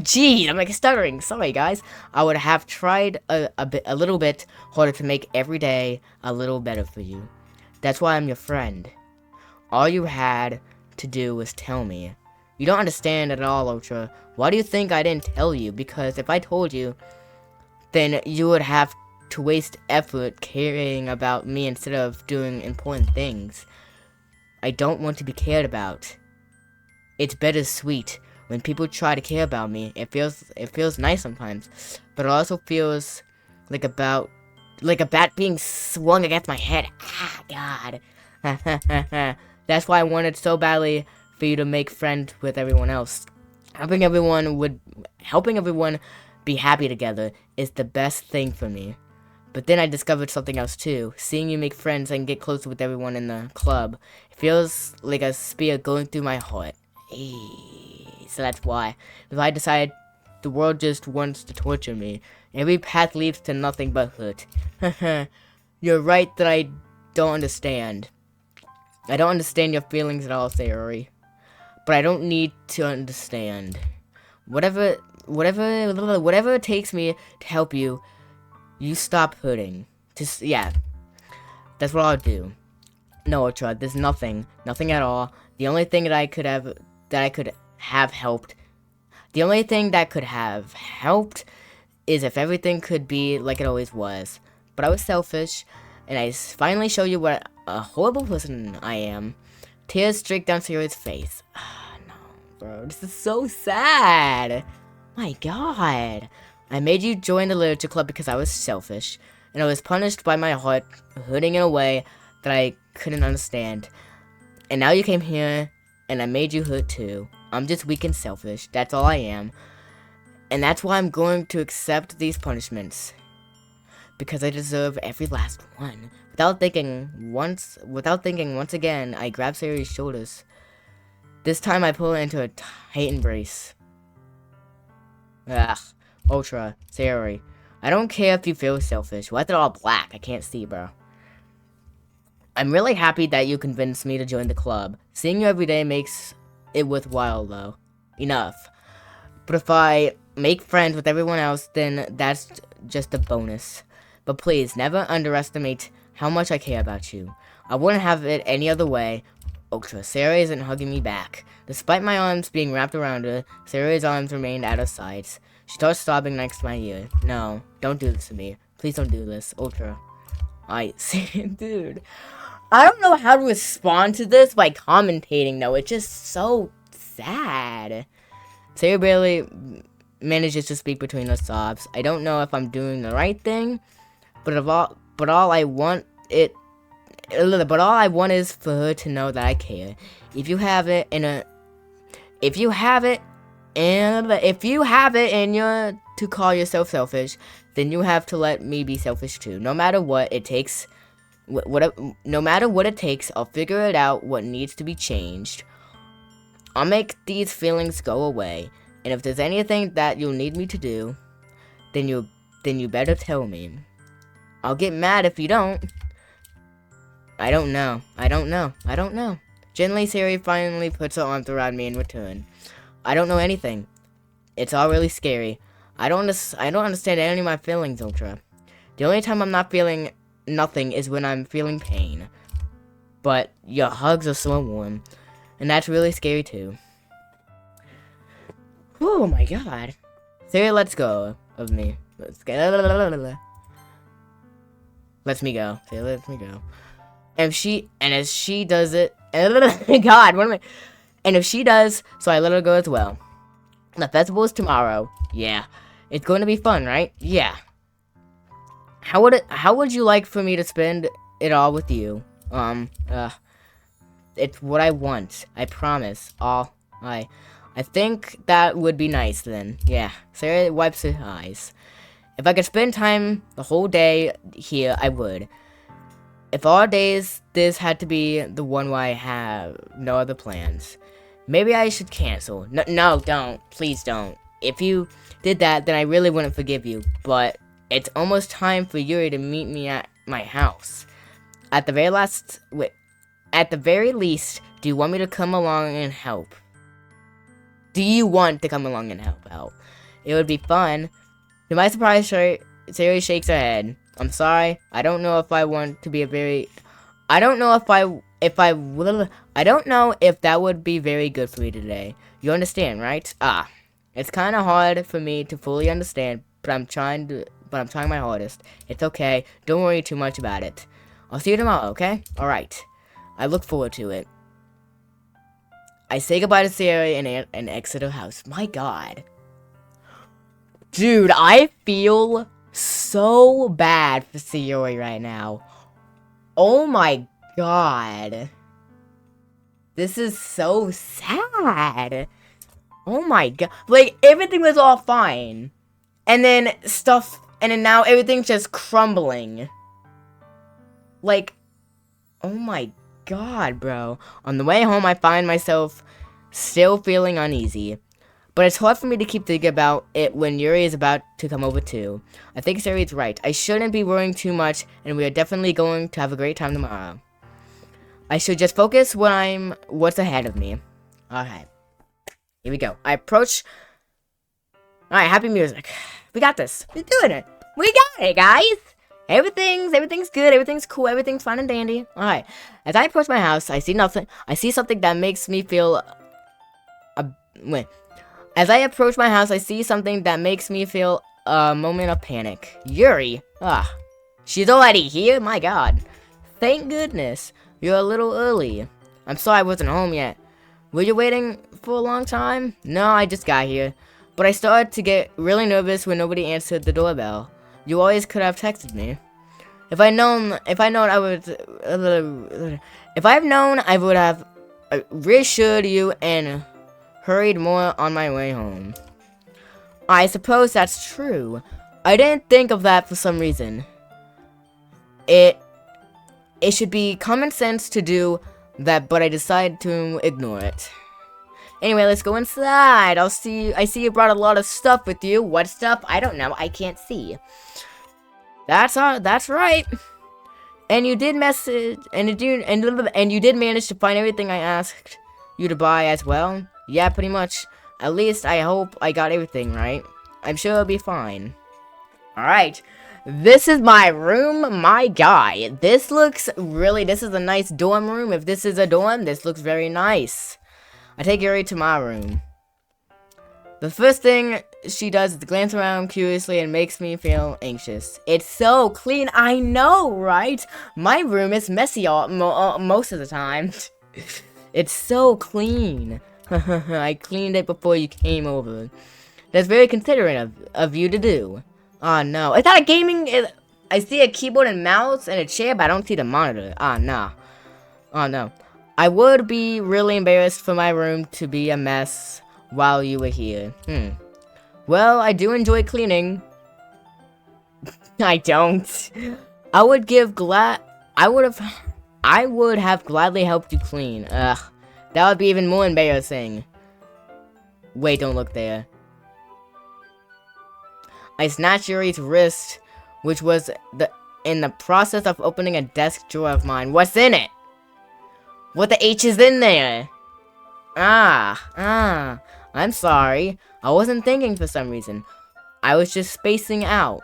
Gee, I'm like stuttering. Sorry, guys. I would have tried a little bit harder to make every day a little better for you. That's why I'm your friend. All you had to do was tell me. You don't understand at all, Ultra. Why do you think I didn't tell you? Because if I told you, then you would have to waste effort caring about me instead of doing important things. I don't want to be cared about. It's bittersweet. When people try to care about me, it feels nice sometimes, but it also feels like a bat being swung against my head. Ah, God. That's why I wanted so badly for you to make friends with everyone else. Helping everyone be happy together is the best thing for me. But then I discovered something else too. Seeing you make friends and get closer with everyone in the club, it feels like a spear going through my heart. So that's why. If I decide the world just wants to torture me, every path leads to nothing but hurt. You're right that I don't understand. I don't understand your feelings at all, Sayori. But I don't need to understand. Whatever it takes me to help you, you stop hurting. Yeah. That's what I'll do. No, Ultra, there's nothing at all. The only thing that could have helped is if everything could be like it always was. But I was selfish, and I finally show you what a horrible person I am. Tears streaked down Sayori's face. No, bro, this is so sad. My God. I made you join the literature club because I was selfish, and I was punished by my heart hurting in a way that I couldn't understand. And now you came here, and I made you hurt too. I'm just weak and selfish. That's all I am. And that's why I'm going to accept these punishments. Because I deserve every last one. Without thinking once again, I grabbed Sayori's shoulders. This time I pull her into a tight embrace. Ugh. Ultra. Sayori. I don't care if you feel selfish. Why is it all black? I can't see, bro. I'm really happy that you convinced me to join the club. Seeing you every day makes it worthwhile, though. Enough. But if I make friends with everyone else, then that's just a bonus. But please, never underestimate how much I care about you. I wouldn't have it any other way. Ultra, Sayori isn't hugging me back. Despite my arms being wrapped around her, Sayori's arms remained at her sides. She starts sobbing next to my ear. No, don't do this to me. Please don't do this. Ultra. Dude. I don't know how to respond to this by commentating, though. It's just so sad. Sayori barely manages to speak between her sobs. I don't know if I'm doing the right thing, but all I want is for her to know that I care. If you have it in you to call yourself selfish, then you have to let me be selfish too. No matter what it takes, I'll figure it out what needs to be changed. I'll make these feelings go away, and if there's anything that you'll need me to do, then you better tell me. I'll get mad if you don't. I don't know. Gently, Sayori finally puts her arms around me in return. I don't know anything. It's all really scary. I don't understand any of my feelings, Ultra. The only time I'm not feeling nothing is when I'm feeling pain. But your hugs are so warm, and that's really scary too. Oh my God. Sayori lets go of me. Lets me go. Sayori lets me go. And as she does it, God, what am I? And if she does, so I let her go as well. The festival is tomorrow. Yeah. It's going to be fun, right? Yeah. How would you like for me to spend it all with you? It's what I want. I promise. I think that would be nice then. Yeah. Sayori wipes her eyes. If I could spend time the whole day here, I would. If all days this had to be the one where I have no other plans, maybe I should cancel. No, don't. Please don't. If you did that, then I really wouldn't forgive you. But it's almost time for Yuri to meet me at my house. At the very least, do you want me to come along and help? Do you want to come along and help out? It would be fun. To my surprise, Sayori shakes her head. I'm sorry. I don't know if I want to be I don't know if that would be very good for me today. You understand, right? It's kind of hard for me to fully understand, but I'm trying my hardest. It's okay. Don't worry too much about it. I'll see you tomorrow, okay? Alright. I look forward to it. I say goodbye to Sayori and exit her house. My god. Dude, I feel so bad for Sayori right now. Oh my god. This is so sad. Oh my god. Like, everything was all fine. And then now everything's just crumbling. Like, oh my god, bro. On the way home, I find myself still feeling uneasy. But it's hard for me to keep thinking about it when Yuri is about to come over too. I think Sayori's right. I shouldn't be worrying too much, and we are definitely going to have a great time tomorrow. I should just focus what's ahead of me. Okay. Here we go. I approach... Alright, happy music. We got this. We're doing it. We got it, guys. Everything's good. Everything's cool. Everything's fine and dandy. Alright. As I approach my house, I see nothing. I see something that makes me feel... Wait. As I approach my house, I see something that makes me feel a moment of panic. Yuri. She's already here? My god. Thank goodness. You're a little early. I'm sorry I wasn't home yet. Were you waiting for a long time? No, I just got here. But I started to get really nervous when nobody answered the doorbell. You always could have texted me. If I would have reassured you and hurried more on my way home. I suppose that's true. I didn't think of that for some reason. It should be common sense to do that, but I decided to ignore it. Anyway, let's go inside. I see you brought a lot of stuff with you. What stuff? I don't know. I can't see. That's right. And you did you did manage to find everything I asked you to buy as well. Yeah, pretty much. At least I hope I got everything right. I'm sure it'll be fine. Alright. This is my room, my guy. This is a nice dorm room. If this is a dorm, this looks very nice. I take Yuri to my room. The first thing she does is glance around curiously and makes me feel anxious. It's so clean. I know, right? My room is messy most of the time. It's so clean. I cleaned it before you came over. That's very considerate of you to do. Oh no. Is that a gaming... I see a keyboard and mouse and a chair, but I don't see the monitor. Ah, nah. Oh no. I would be really embarrassed for my room to be a mess while you were here. Well, I do enjoy cleaning. I don't. I would have gladly helped you clean. Ugh. That would be even more embarrassing. Wait, don't look there. I snatched Yuri's wrist, which was in the process of opening a desk drawer of mine. What's in it? What the H is in there? I'm sorry. I wasn't thinking for some reason. I was just spacing out.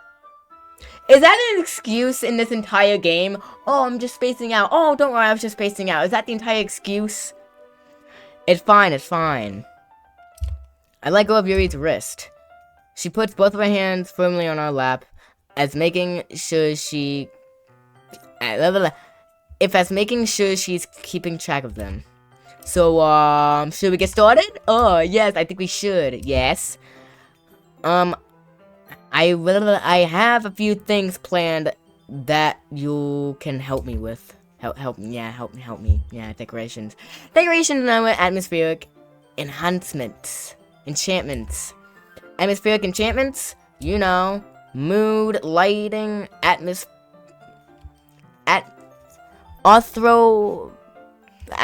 Is that an excuse in this entire game? Oh, I'm just spacing out. Oh, don't worry, I was just spacing out. Is that the entire excuse? It's fine, it's fine. I let go of Yuri's wrist. She puts both of her hands firmly on our lap, as making sure she's keeping track of them. So, should we get started? Oh, yes, I think we should. Yes. I have a few things planned that you can help me with. Help me. Yeah, decorations. Decorations and atmospheric enhancements. Enchantments. Atmospheric enchantments, you know, mood, lighting,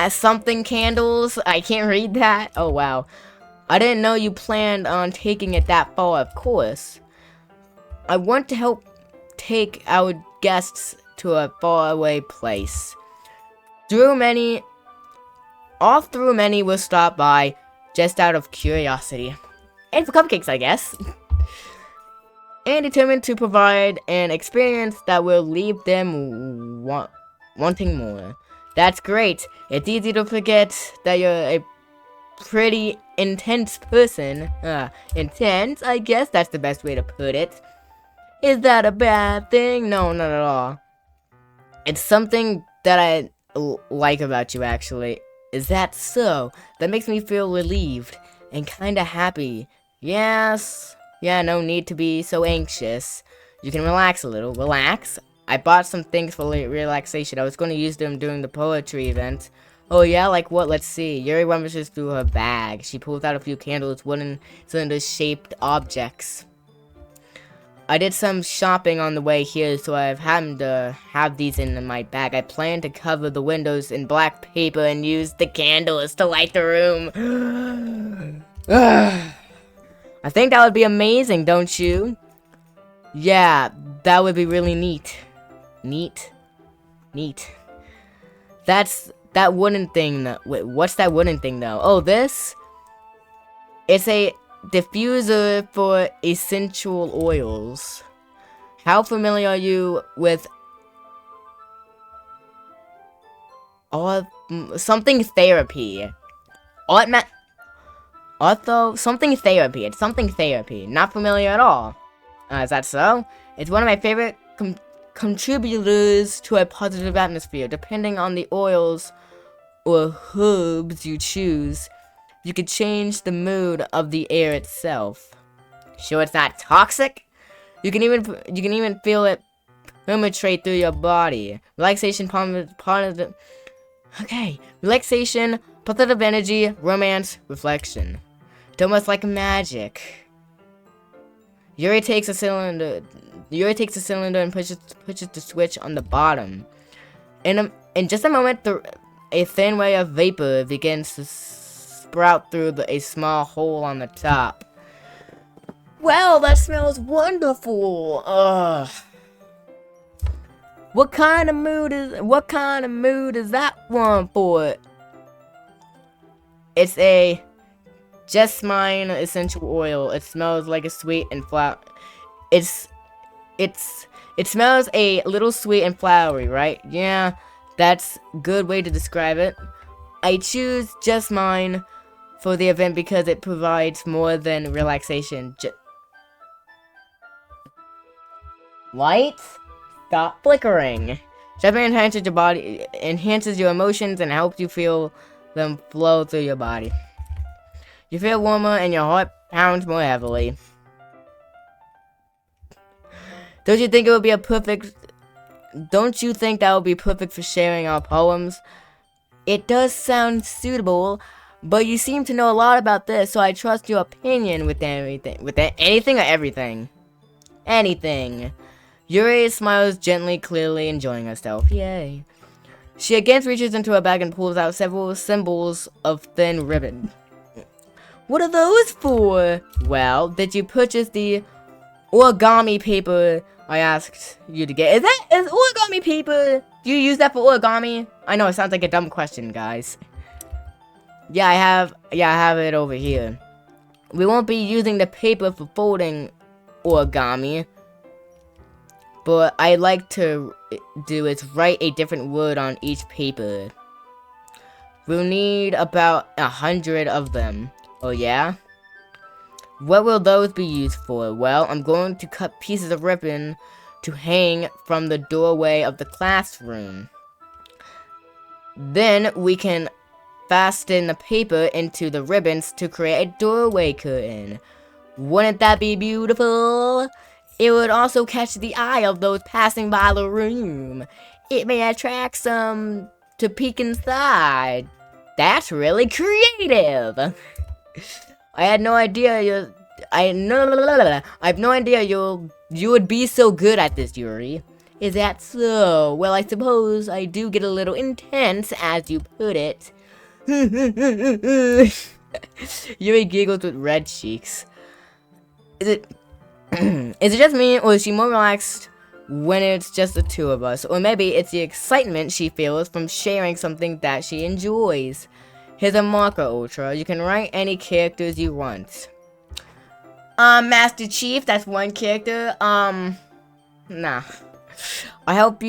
something candles. I can't read that. Oh, wow. I didn't know you planned on taking it that far, of course. I want to help take our guests to a faraway place. All through many will stop by just out of curiosity. And for cupcakes, I guess. And determined to provide an experience that will leave them wanting more. That's great. It's easy to forget that you're a pretty intense person. Intense? I guess that's the best way to put it. Is that a bad thing? No, not at all. It's something that I like about you, actually. Is that so? That makes me feel relieved and kinda happy. Yes. Yeah, no need to be so anxious. You can relax a little. Relax? I bought some things for relaxation. I was going to use them during the poetry event. Oh yeah, like what? Let's see. Yuri rummages through her bag. She pulls out a few candles, wooden cylinder-shaped objects. I did some shopping on the way here, so I've happened to have these in my bag. I plan to cover the windows in black paper and use the candles to light the room. I think that would be amazing, don't you? Yeah, that would be really neat. Neat. That's that wooden thing. Wait, what's that wooden thing though? Oh, this? It's a diffuser for essential oils. How familiar are you with something therapy? Something therapy. It's something therapy. Not familiar at all. Is that so? It's one of my favorite contributors to a positive atmosphere. Depending on the oils or herbs you choose, you could change the mood of the air itself. Sure, it's not toxic? You can even feel it penetrate through your body. Relaxation, positive. Okay, relaxation, positive energy, romance, reflection. It's almost like magic. Yuri takes a cylinder and pushes the switch on the bottom. In just a moment, a thin ray of vapor begins to sprout through a small hole on the top. Well, that smells wonderful. Ugh. What kind of mood is that one for? It's a jasmine essential oil. It smells like a sweet and flower. It smells a little sweet and flowery, right? Yeah, that's a good way to describe it. I choose jasmine for the event because it provides more than relaxation. Lights? Stop flickering. Jasmine enhances your emotions and helps you feel them flow through your body. You feel warmer and your heart pounds more heavily. Don't you think that would be perfect for sharing our poems? It does sound suitable, but you seem to know a lot about this, so I trust your opinion with anything or everything. Anything. Yuri smiles gently, clearly enjoying herself. Yay. She again reaches into her bag and pulls out several symbols of thin ribbon. What are those for? Well, did you purchase the origami paper I asked you to get? Is origami paper? Do you use that for origami? I know it sounds like a dumb question, guys. Yeah, I have it over here. We won't be using the paper for folding origami. But I like to do is write a different word on each paper. We'll need about 100 of them. Oh yeah? What will those be used for? Well, I'm going to cut pieces of ribbon to hang from the doorway of the classroom. Then we can fasten the paper into the ribbons to create a doorway curtain. Wouldn't that be beautiful? It would also catch the eye of those passing by the room. It may attract some to peek inside. That's really creative. I have no idea you would be so good at this, Yuri. Is that so? Well, I suppose I do get a little intense, as you put it. Yuri giggles with red cheeks. Is it just me, or is she more relaxed when it's just the two of us? Or maybe it's the excitement she feels from sharing something that she enjoys. Here's a marker, Ultra. You can write any characters you want. Master Chief, that's one character. Nah. I'll help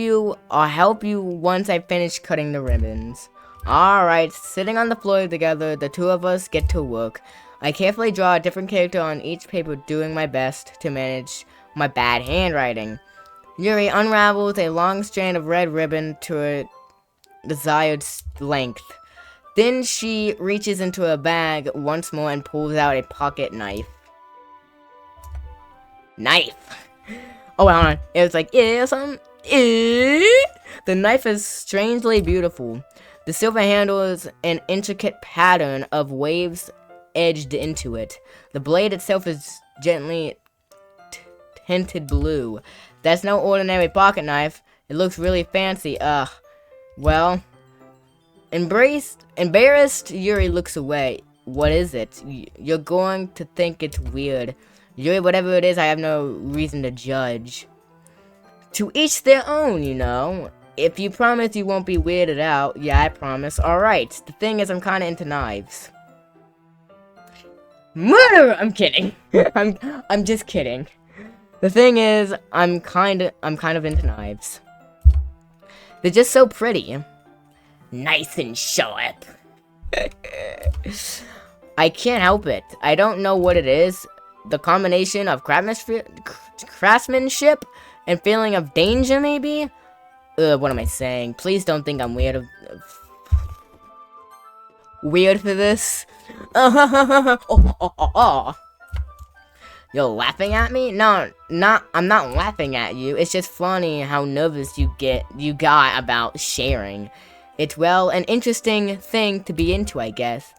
you once I finish cutting the ribbons. Alright, sitting on the floor together, the two of us get to work. I carefully draw a different character on each paper, doing my best to manage my bad handwriting. Yuri unravels a long strand of red ribbon to a desired length. Then she reaches into a bag once more and pulls out a pocket knife. Oh, hold on. It was like, The knife is strangely beautiful. The silver handle is an intricate pattern of waves edged into it. The blade itself is gently tinted blue. That's no ordinary pocket knife. It looks really fancy. Well, embarrassed, Yuri looks away. What is it? You're going to think it's weird. Yuri, whatever it is, I have no reason to judge. To each their own, you know. If you promise you won't be weirded out, yeah, I promise. Alright, the thing is, I'm kinda into knives. Murder! I'm kidding. I'm just kidding. The thing is, I'm kind of into knives. They're just so pretty. Nice and sharp. I can't help it. I don't know what it is. The combination of craftsmanship and feeling of danger, maybe? What am I saying? Please don't think I'm weird for this. You're laughing at me? No, I'm not laughing at you. It's just funny how nervous you got about sharing. It's, well, an interesting thing to be into, I guess.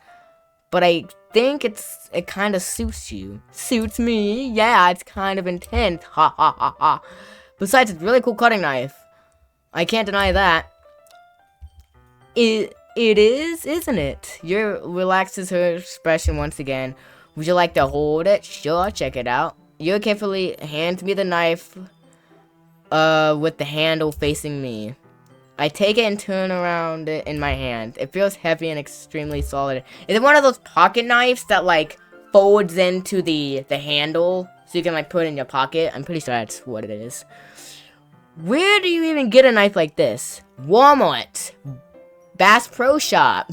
But I think it kind of suits you. Suits me? Yeah, it's kind of intense. Ha ha ha ha. Besides, it's a really cool cutting knife. I can't deny that. It is, isn't it? Yuri relaxes her expression once again. Would you like to hold it? Sure, check it out. Yuri carefully hands me the knife, with the handle facing me. I take it and turn around it in my hand. It feels heavy and extremely solid. Is it one of those pocket knives that, like, folds into the handle so you can, like, put it in your pocket? I'm pretty sure that's what it is. Where do you even get a knife like this? Walmart. Bass Pro Shop.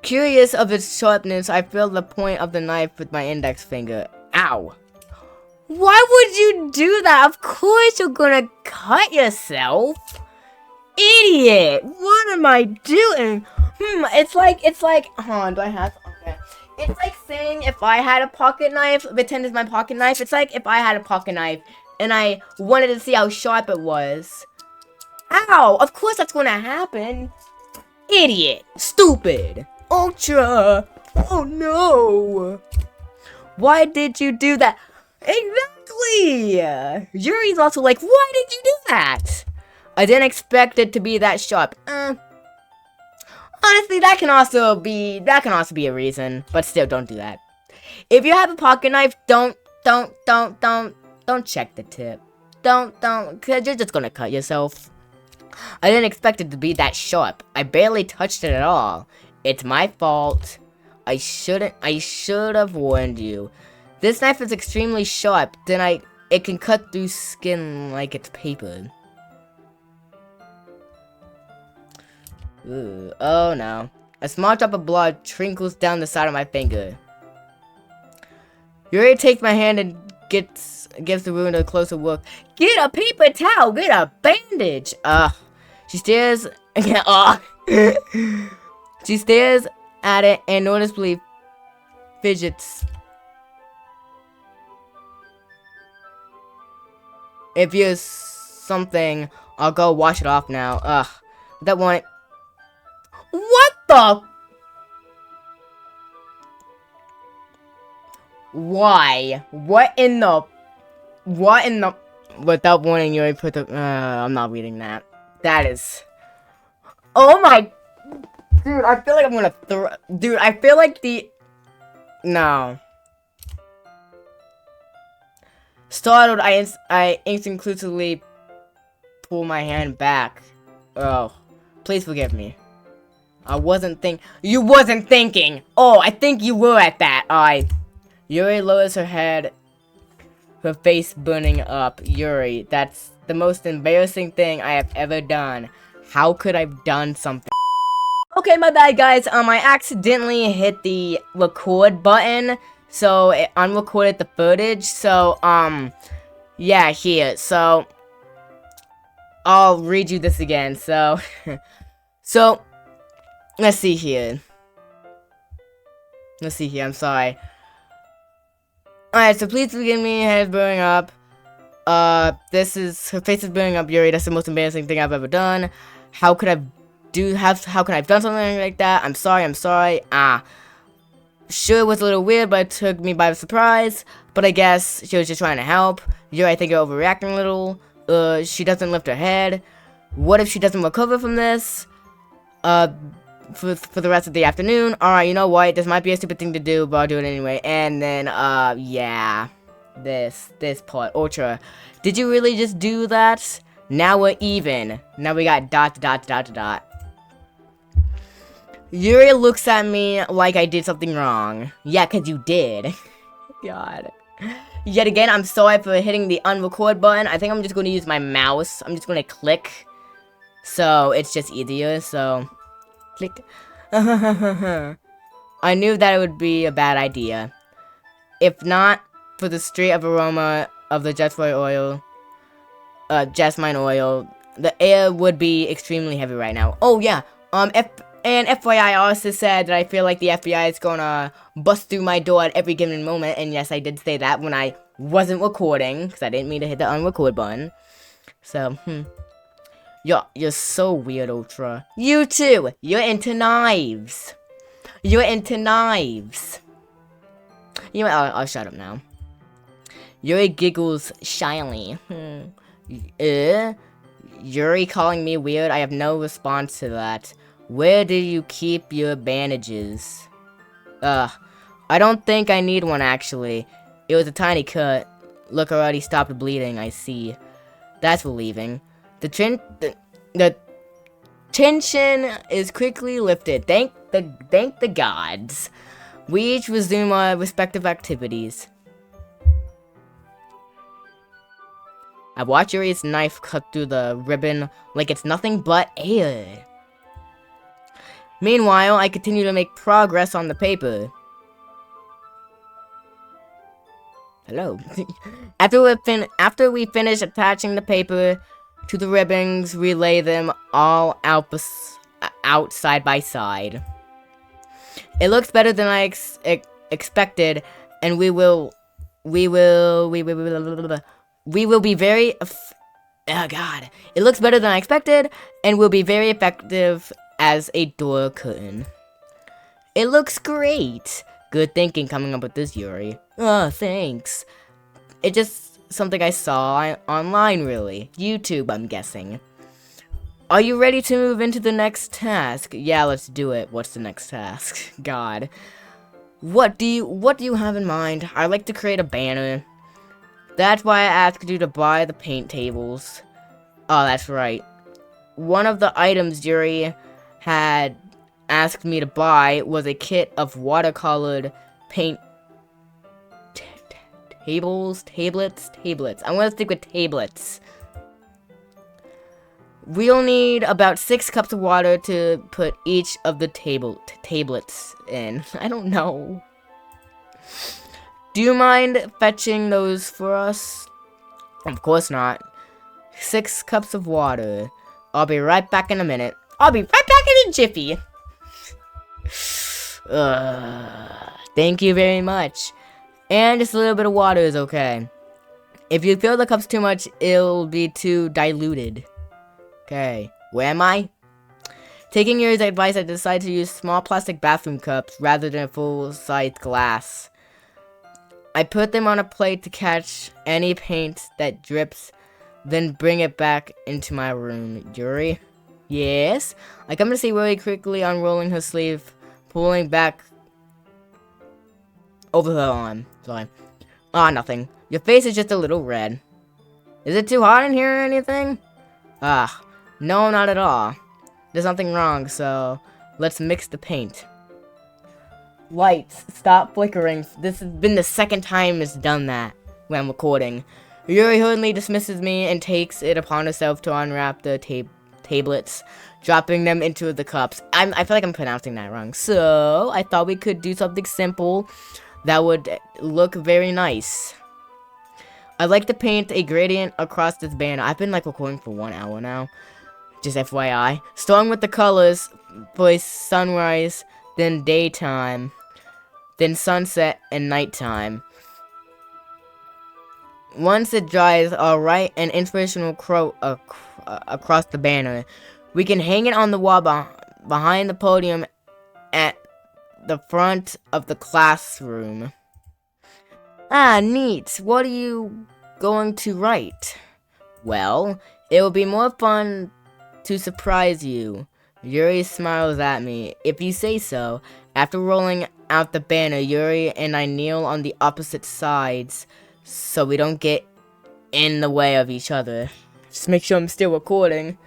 Curious of its sharpness, I feel the point of the knife with my index finger. Ow. Why would you do that? Of course you're gonna cut yourself. Idiot. What am I doing? It's like, hold on, do I have, okay. It's like saying if I had a pocket knife, pretend it's my pocket knife. It's like if I had a pocket knife and I wanted to see how sharp it was. Ow, of course that's gonna happen. Idiot. Stupid. Ultra. Oh no. Why did you do that? Exactly! Yuri's also like, why did you do that? I didn't expect it to be that sharp. Honestly, that can also be a reason. But still, don't do that. If you have a pocket knife, don't check the tip. Don't, cause you're just gonna cut yourself. I didn't expect it to be that sharp. I barely touched it at all. It's my fault. I should have warned you. This knife is extremely sharp, it can cut through skin like it's paper. Ooh, oh no. A small drop of blood trickles down the side of my finger. Yuri takes my hand and gives the wound a closer look. Get a paper towel, get a bandage! She stares She stares at it and noticeably fidgets. If you're something, I'll go wash it off now. That one. What the? Why? What in the? Without warning, you already put the. I'm not reading that. That is. Oh my. Dude, I feel like I'm gonna throw. Dude, I feel like the. No. Startled, I instinctively pull my hand back. Oh, please forgive me. You wasn't thinking. Oh, I think you were at that. Yuri lowers her head, her face burning up. Yuri, that's the most embarrassing thing I have ever done. How could I have done something? Okay, my bad, guys. I accidentally hit the record button. So, it unrecorded the footage, so, yeah, here, so, I'll read you this again, so, Let's see here. Let's see here. I'm sorry. Alright, so please forgive me. Head burning up. Her face is burning up, Yuri. That's the most embarrassing thing I've ever done. How could I have done something like that? I'm sorry. Sure, it was a little weird, but it took me by surprise. But I guess she was just trying to help. Yuri, I think you're overreacting a little. She doesn't lift her head. What if she doesn't recover from this? For the rest of the afternoon. Alright, you know what? This might be a stupid thing to do, but I'll do it anyway. And then, yeah. This part. Ultra. Did you really just do that? Now we're even. Now we got ... Yuri looks at me like I did something wrong. Yeah, because you did. God. Yet again, I'm sorry for hitting the unrecord button. I think I'm just going to use my mouse. I'm just going to click. So, it's just easier. So, click. I knew that it would be a bad idea. If not for the straight up aroma of the jasmine oil, the air would be extremely heavy right now. Oh, yeah. And FYI, I also said that I feel like the FBI is gonna bust through my door at every given moment. And yes, I did say that when I wasn't recording, because I didn't mean to hit the unrecord button. So, You're so weird, Ultra. You too! You're into knives! You know what, I'll shut up now. Yuri giggles shyly. Yuri calling me weird? I have no response to that. Where do you keep your bandages? I don't think I need one, actually. It was a tiny cut. Look, I already stopped bleeding, I see. That's relieving. The tension is quickly lifted. Thank the gods. We each resume our respective activities. I watch Yuri's knife cut through the ribbon like it's nothing but air. Meanwhile, I continue to make progress on the paper. Hello. After we finish attaching the paper to the ribbons, we lay them all out side by side. It looks better than I expected, and we will be very. Oh God! It looks better than I expected, and will be very effective as a door curtain. It looks great. Good thinking coming up with this, Yuri. Oh, thanks. It's just something I saw online, really. YouTube, I'm guessing. Are you ready to move into the next task? Yeah, let's do it. What's the next task? God. What do you have in mind? I'd like to create a banner. That's why I asked you to buy the paint tables. Oh, that's right. One of the items Yuri had asked me to buy was a kit of watercolored paint tablets. I'm gonna stick with tablets. We'll need about 6 cups of water to put each of the tablets in. I don't know. Do you mind fetching those for us? Of course not. 6 cups of water. I'll be right back in a minute. I'll be right back in a jiffy. Thank you very much. And just a little bit of water is okay. If you fill the cups too much, it'll be too diluted. Okay, where am I? Taking your advice, I decided to use small plastic bathroom cups rather than full-size glass. I put them on a plate to catch any paint that drips, then bring it back into my room. Yuri? Yes? I come to see Yuri quickly unrolling her sleeve, pulling back over her arm. Sorry. Nothing. Your face is just a little red. Is it too hot in here or anything? No, not at all. There's nothing wrong, so let's mix the paint. Lights, stop flickering. This has been the second time it's done that when I'm recording. Yuri hurriedly dismisses me and takes it upon herself to unwrap the tablets, dropping them into the cups. I feel like I'm pronouncing that wrong. So, I thought we could do something simple that would look very nice. I'd like to paint a gradient across this banner. I've been like recording for 1 hour now. Just FYI. Starting with the colors, first sunrise, then daytime, then sunset and nighttime. Once it dries, I'll write an inspirational quote across the banner. We can hang it on the wall behind the podium at the front of the classroom. Ah, neat. What are you going to write? Well, it will be more fun to surprise you. Yuri smiles at me. If you say so. After rolling out the banner, Yuri and I kneel on the opposite sides so we don't get in the way of each other. Just make sure I'm still recording,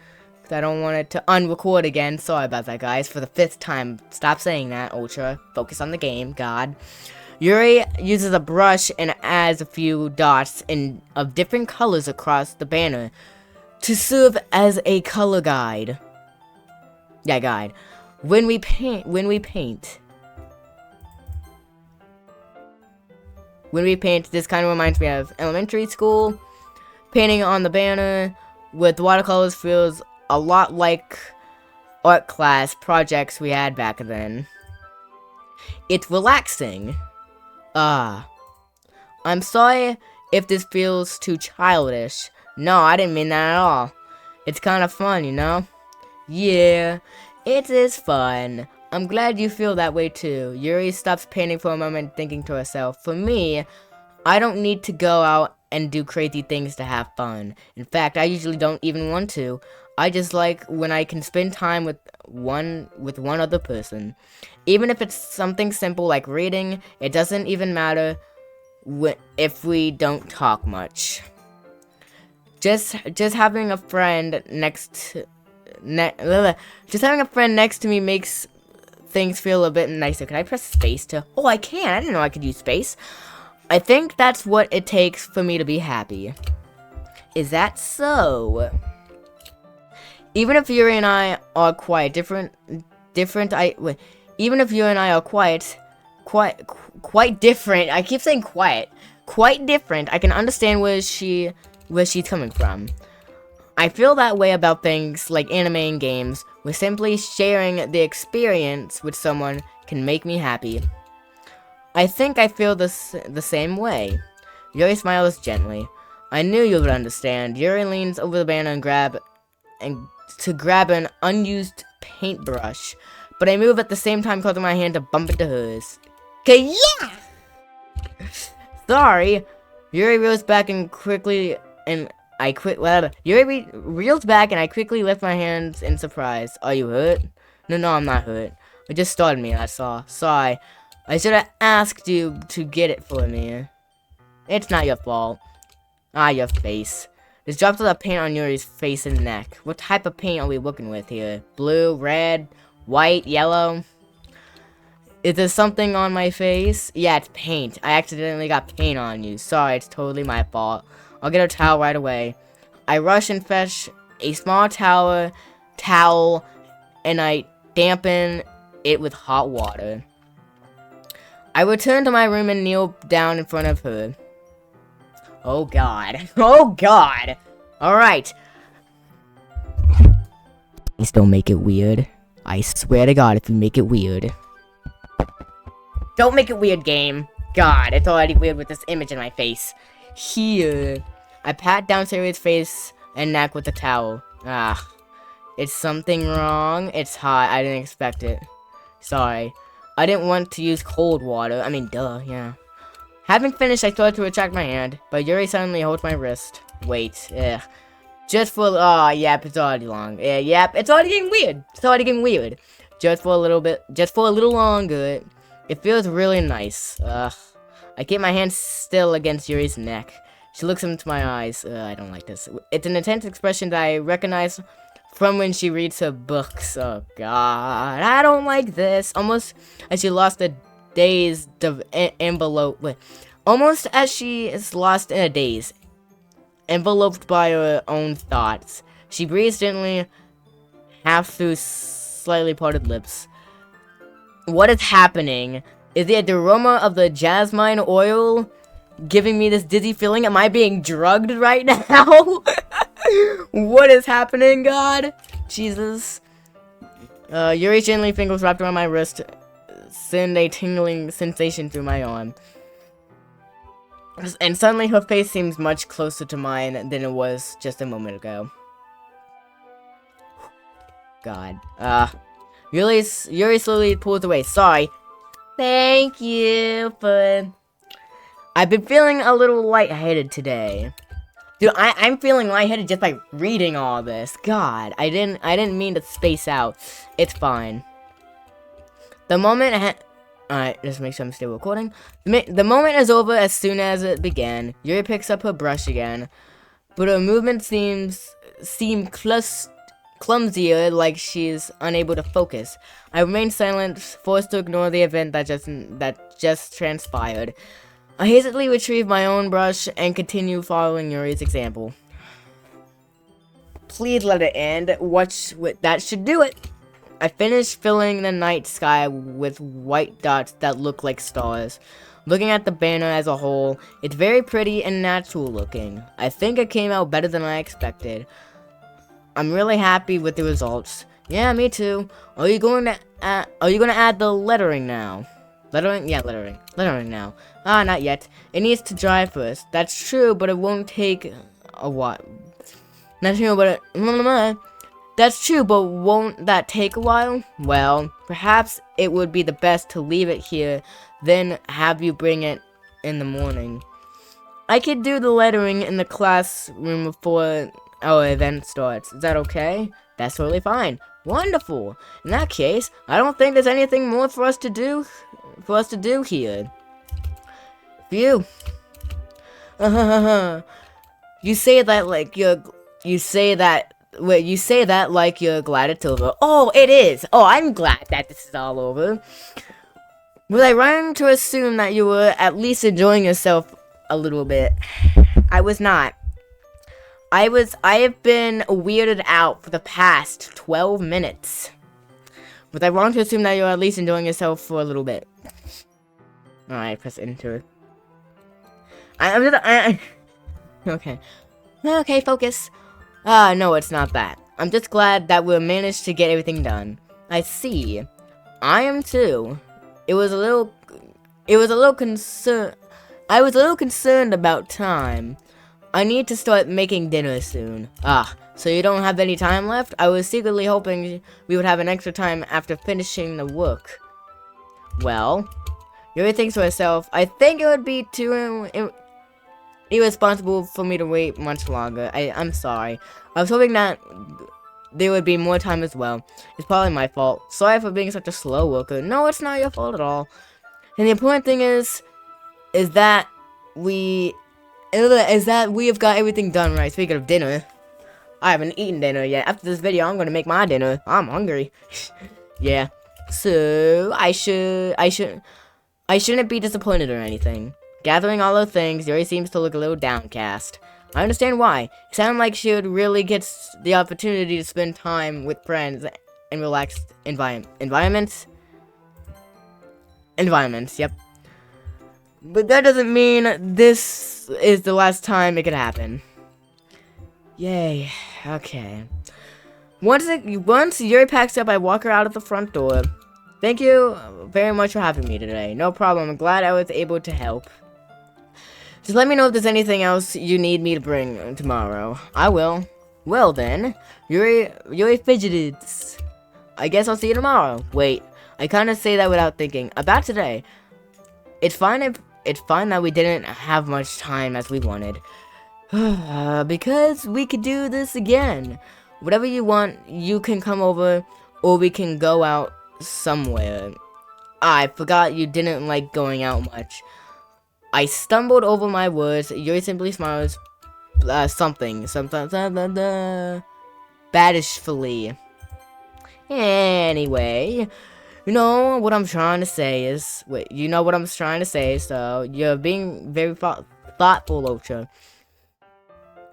because I don't want it to unrecord again. Sorry about that, guys. For the 5th time. Stop saying that, Ultra. Focus on the game, God. Yuri uses a brush and adds a few dots of different colors across the banner to serve as a color guide. Yeah, guide. When we paint, this kind of reminds me of elementary school. Painting on the banner with watercolors feels a lot like art class projects we had back then. It's relaxing. I'm sorry if this feels too childish. No, I didn't mean that at all. It's kind of fun, you know? Yeah, it is fun. I'm glad you feel that way too. Yuri stops painting for a moment, thinking to herself, for me, I don't need to go out and do crazy things to have fun. In fact, I usually don't even want to. I just like when I can spend time with one other person. Even if it's something simple like reading, it doesn't even matter if we don't talk much. Just having a friend next to me makes things feel a bit nicer. Can I press space to? Oh, I can. I didn't know I could use space. I think that's what it takes for me to be happy. Is that so? Even if Yuri and I are quite different, even if Yuri and I are quite different. I keep saying quite different. I can understand where she's coming from. I feel that way about things like anime and games, where simply sharing the experience with someone can make me happy. I think I feel the same way. Yuri smiles gently. I knew you would understand. Yuri leans over the banner and grab an unused paintbrush, but I move at the same time, causing my hand to bump into hers. Okay, yeah! Sorry. Yuri reels back and Yuri reels back and I quickly lift my hands in surprise. Are you hurt? No, I'm not hurt. It just startled me, that's all. Sorry. I should have asked you to get it for me. It's not your fault. Ah, your face. There's drops of paint on Yuri's face and neck. What type of paint are we working with here? Blue, red, white, yellow? Is there something on my face? Yeah, it's paint. I accidentally got paint on you. Sorry, it's totally my fault. I'll get a towel right away. I rush and fetch a small towel, and I dampen it with hot water. I return to my room and kneel down in front of her. Oh god. Oh god. Alright. Please don't make it weird. I swear to god if you make it weird. Don't make it weird, game. God, it's already weird with this image in my face. Here. I pat down Sayori's face and neck with a towel. Ah. Is something wrong? It's hot. I didn't expect it. Sorry. I didn't want to use cold water. I mean, duh, yeah. Having finished, I started to retract my hand, but Yuri suddenly holds my wrist. Wait, Just for, yep, it's already long. Yep, it's already getting weird. It's already getting weird. Just for a little longer. It feels really nice. I keep my hand still against Yuri's neck. She looks into my eyes. I don't like this. It's an intense expression that I recognize from when she reads her books. Oh god, I don't like this. Almost as she lost a dazed envelope. Almost as she is lost in a daze, enveloped by her own thoughts. She breathes gently, half through slightly parted lips. What is happening? Is it the aroma of the jasmine oil giving me this dizzy feeling? Am I being drugged right now? What is happening, God? Jesus. Yuri's gently fingers wrapped around my wrist send a tingling sensation through my arm. And suddenly her face seems much closer to mine than it was just a moment ago. God. Yuri slowly pulls away. Sorry. Thank you for... I've been feeling a little lightheaded today. Dude, I'm feeling lightheaded just by reading all this. God, I didn't mean to space out. It's fine. The moment Alright, just make sure I'm still recording. The moment is over as soon as it began. Yuri picks up her brush again, but her movements seem clumsier, like she's unable to focus. I remain silent, forced to ignore the event that just transpired. I hastily retrieve my own brush and continue following Yuri's example. Please let it end. That should do it. I finished filling the night sky with white dots that look like stars. Looking at the banner as a whole, it's very pretty and natural looking. I think it came out better than I expected. I'm really happy with the results. Yeah, me too. Are you going to add the lettering now? Lettering? Yeah, lettering. Lettering now. Not yet. It needs to dry first. That's true, but it won't take a while. That's true, but That's true, but won't that take a while? Well, perhaps it would be the best to leave it here, then have you bring it in the morning. I could do the lettering in the classroom before our event starts. Is that okay? That's totally fine. Wonderful. In that case, I don't think there's anything more for us to do here. Phew. You say that like you're glad it's over. Oh, it is. Oh, I'm glad that this is all over. Was I wrong to assume that you were at least enjoying yourself a little bit? I was not. I have been weirded out for the past 12 minutes. Was I wrong to assume that you're at least enjoying yourself for a little bit? Alright, press enter. Okay. Okay, focus. No, it's not that. I'm just glad that we managed to get everything done. I see. I am too. I was a little concerned about time. I need to start making dinner soon. So you don't have any time left? I was secretly hoping we would have an extra time after finishing the work. Well, Yuri thinks to herself, I think it would be too irresponsible for me to wait much longer. I'm sorry. I was hoping that there would be more time as well. It's probably my fault. Sorry for being such a slow worker. No, it's not your fault at all. And the important thing is that we have got everything done right. Speaking of dinner, I haven't eaten dinner yet. After this video, I'm gonna make my dinner. I'm hungry. Yeah. So I shouldn't be disappointed or anything. Gathering all those things, Yuri seems to look a little downcast. I understand why. It sounds like she would really get the opportunity to spend time with friends and relaxed environments. Environments, yep. But that doesn't mean this is the last time it could happen. Yay. Okay. Once Yuri packs up, I walk her out of the front door. Thank you very much for having me today. No problem. I'm glad I was able to help. Just let me know if there's anything else you need me to bring tomorrow. I will. Well then, Yuri fidgeted. I guess I'll see you tomorrow. Wait, I kind of say that without thinking. About today. It's fine that we didn't have much time as we wanted. Because we could do this again. Whatever you want, you can come over, or we can go out somewhere. I forgot you didn't like going out much. I stumbled over my words. Yuri simply smiles. Something badishly. Anyway, you know what I'm trying to say is. Wait, you know what I'm trying to say. So you're being very thoughtful, Ocha.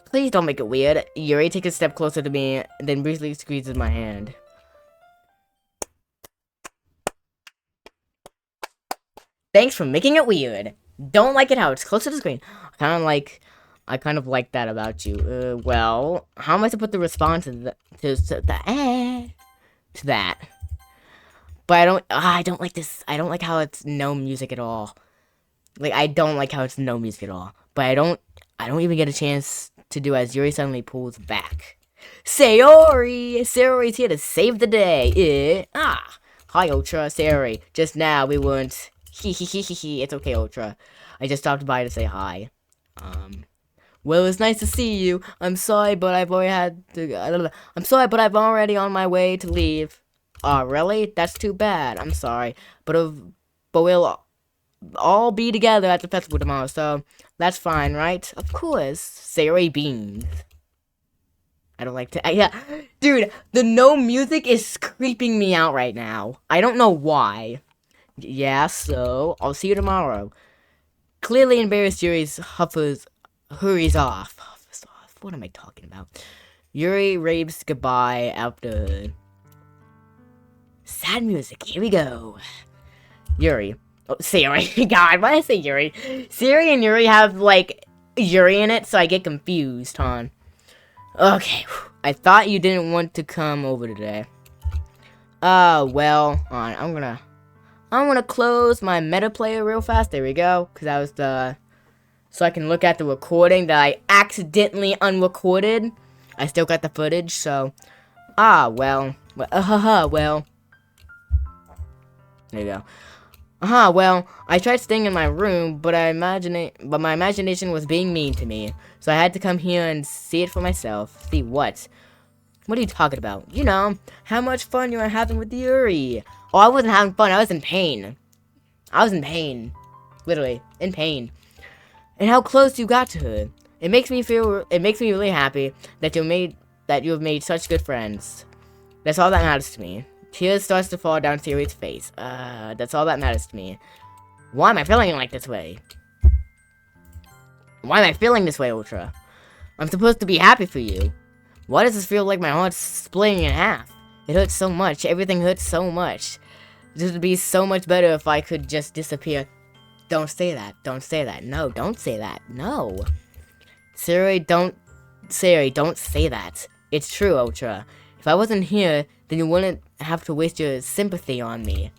Please don't make it weird. Yuri takes a step closer to me, and then briefly squeezes my hand. Thanks for making it weird. Don't like it how it's close to the screen. Kind of like I kind of like that about you. Well, how am I supposed to respond to that? But I don't like this. I don't like how it's no music at all. Like, I don't like how it's no music at all. But I don't even get a chance to do as Yuri suddenly pulls back. Sayori! Sayori's here to save the day. Hi, Ultra. Sayori. Just now, we weren't... It's okay, Ultra. I just stopped by to say hi. Well, it's nice to see you. I'm sorry, but I've already on my way to leave. Really? That's too bad. I'm sorry. But we'll all be together at the festival tomorrow, so that's fine, right? Of course. Sayori beams. I don't like to... yeah. Dude, the no music is creeping me out right now. I don't know why. Yeah, so I'll see you tomorrow. Clearly embarrassed, Yuri hurries off. What am I talking about? Yuri raves goodbye after... sad music. Here we go. Yuri. Oh, Sayori. God, why did I say Yuri? Sayori and Yuri have, like, Yuri in it, so I get confused, hon. Okay. I thought you didn't want to come over today. Well, hon, I'm gonna close my meta player real fast. There we go. Because that was the... so I can look at the recording that I accidentally unrecorded. I still got the footage, so... well... well... there you go. Well, I tried staying in my room, but my imagination was being mean to me. So I had to come here and see it for myself. See what? What are you talking about? You know, how much fun you are having with Yuri. Oh, I wasn't having fun, I was in pain. I was in pain. Literally, in pain. And how close you got to her. It makes me really happy that you have made such good friends. That's all that matters to me. Tears starts to fall down Sayori's face. That's all that matters to me. Why am I feeling like this way? Why am I feeling this way, Ultra? I'm supposed to be happy for you. Why does this feel like my heart's splitting in half? It hurts so much. Everything hurts so much. This would be so much better if I could just disappear. Don't say that. Don't say that. No, don't say that. No. Sayori, don't say that. It's true, Ultra. If I wasn't here, then you wouldn't have to waste your sympathy on me.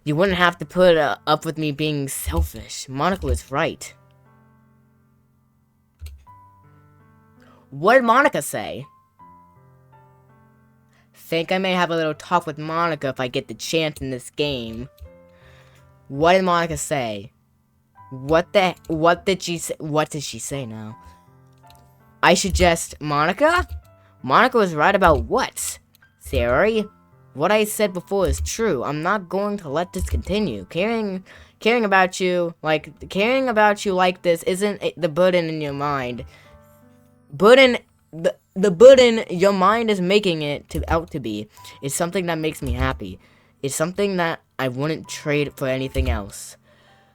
You wouldn't have to put up with me being selfish. Monica was right. What did Monica say? Think I may have a little talk with Monica if I get the chance in this game. What did Monica say? What did she say now? I should just... Monica? Monica was right about what? Sayori? What I said before is true. I'm not going to let this continue. Caring about you like this isn't the burden in your mind. The burden your mind is making it out to be. It's something that makes me happy. It's something that I wouldn't trade for anything else.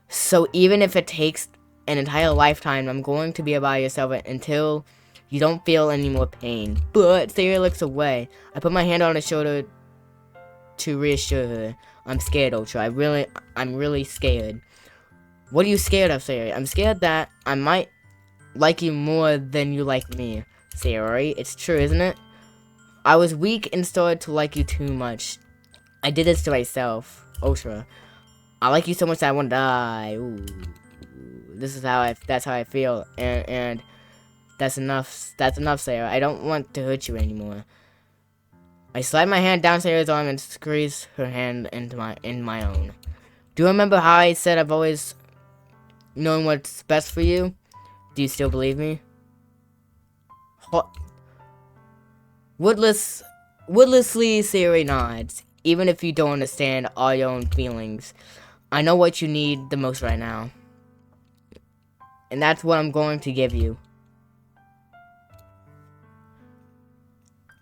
So even if it takes an entire lifetime, I'm going to be by yourself until you don't feel any more pain. But Sayori looks away. I put my hand on her shoulder to reassure her. I'm scared, Ultra. I'm really scared. What are you scared of, Sayori? I'm scared that I might like you more than you like me. Sayori, it's true, isn't it? I was weak and started to like you too much. I did this to myself, Ultra. I like you so much that I want to die. Ooh. That's how I feel. And that's enough. That's enough, Sayori. I don't want to hurt you anymore. I slide my hand down Sayori's arm and squeeze her hand in my own. Do you remember how I said I've always known what's best for you? Do you still believe me? Woodlessly, Sayori nods. Even if you don't understand all your own feelings, I know what you need the most right now. And that's what I'm going to give you.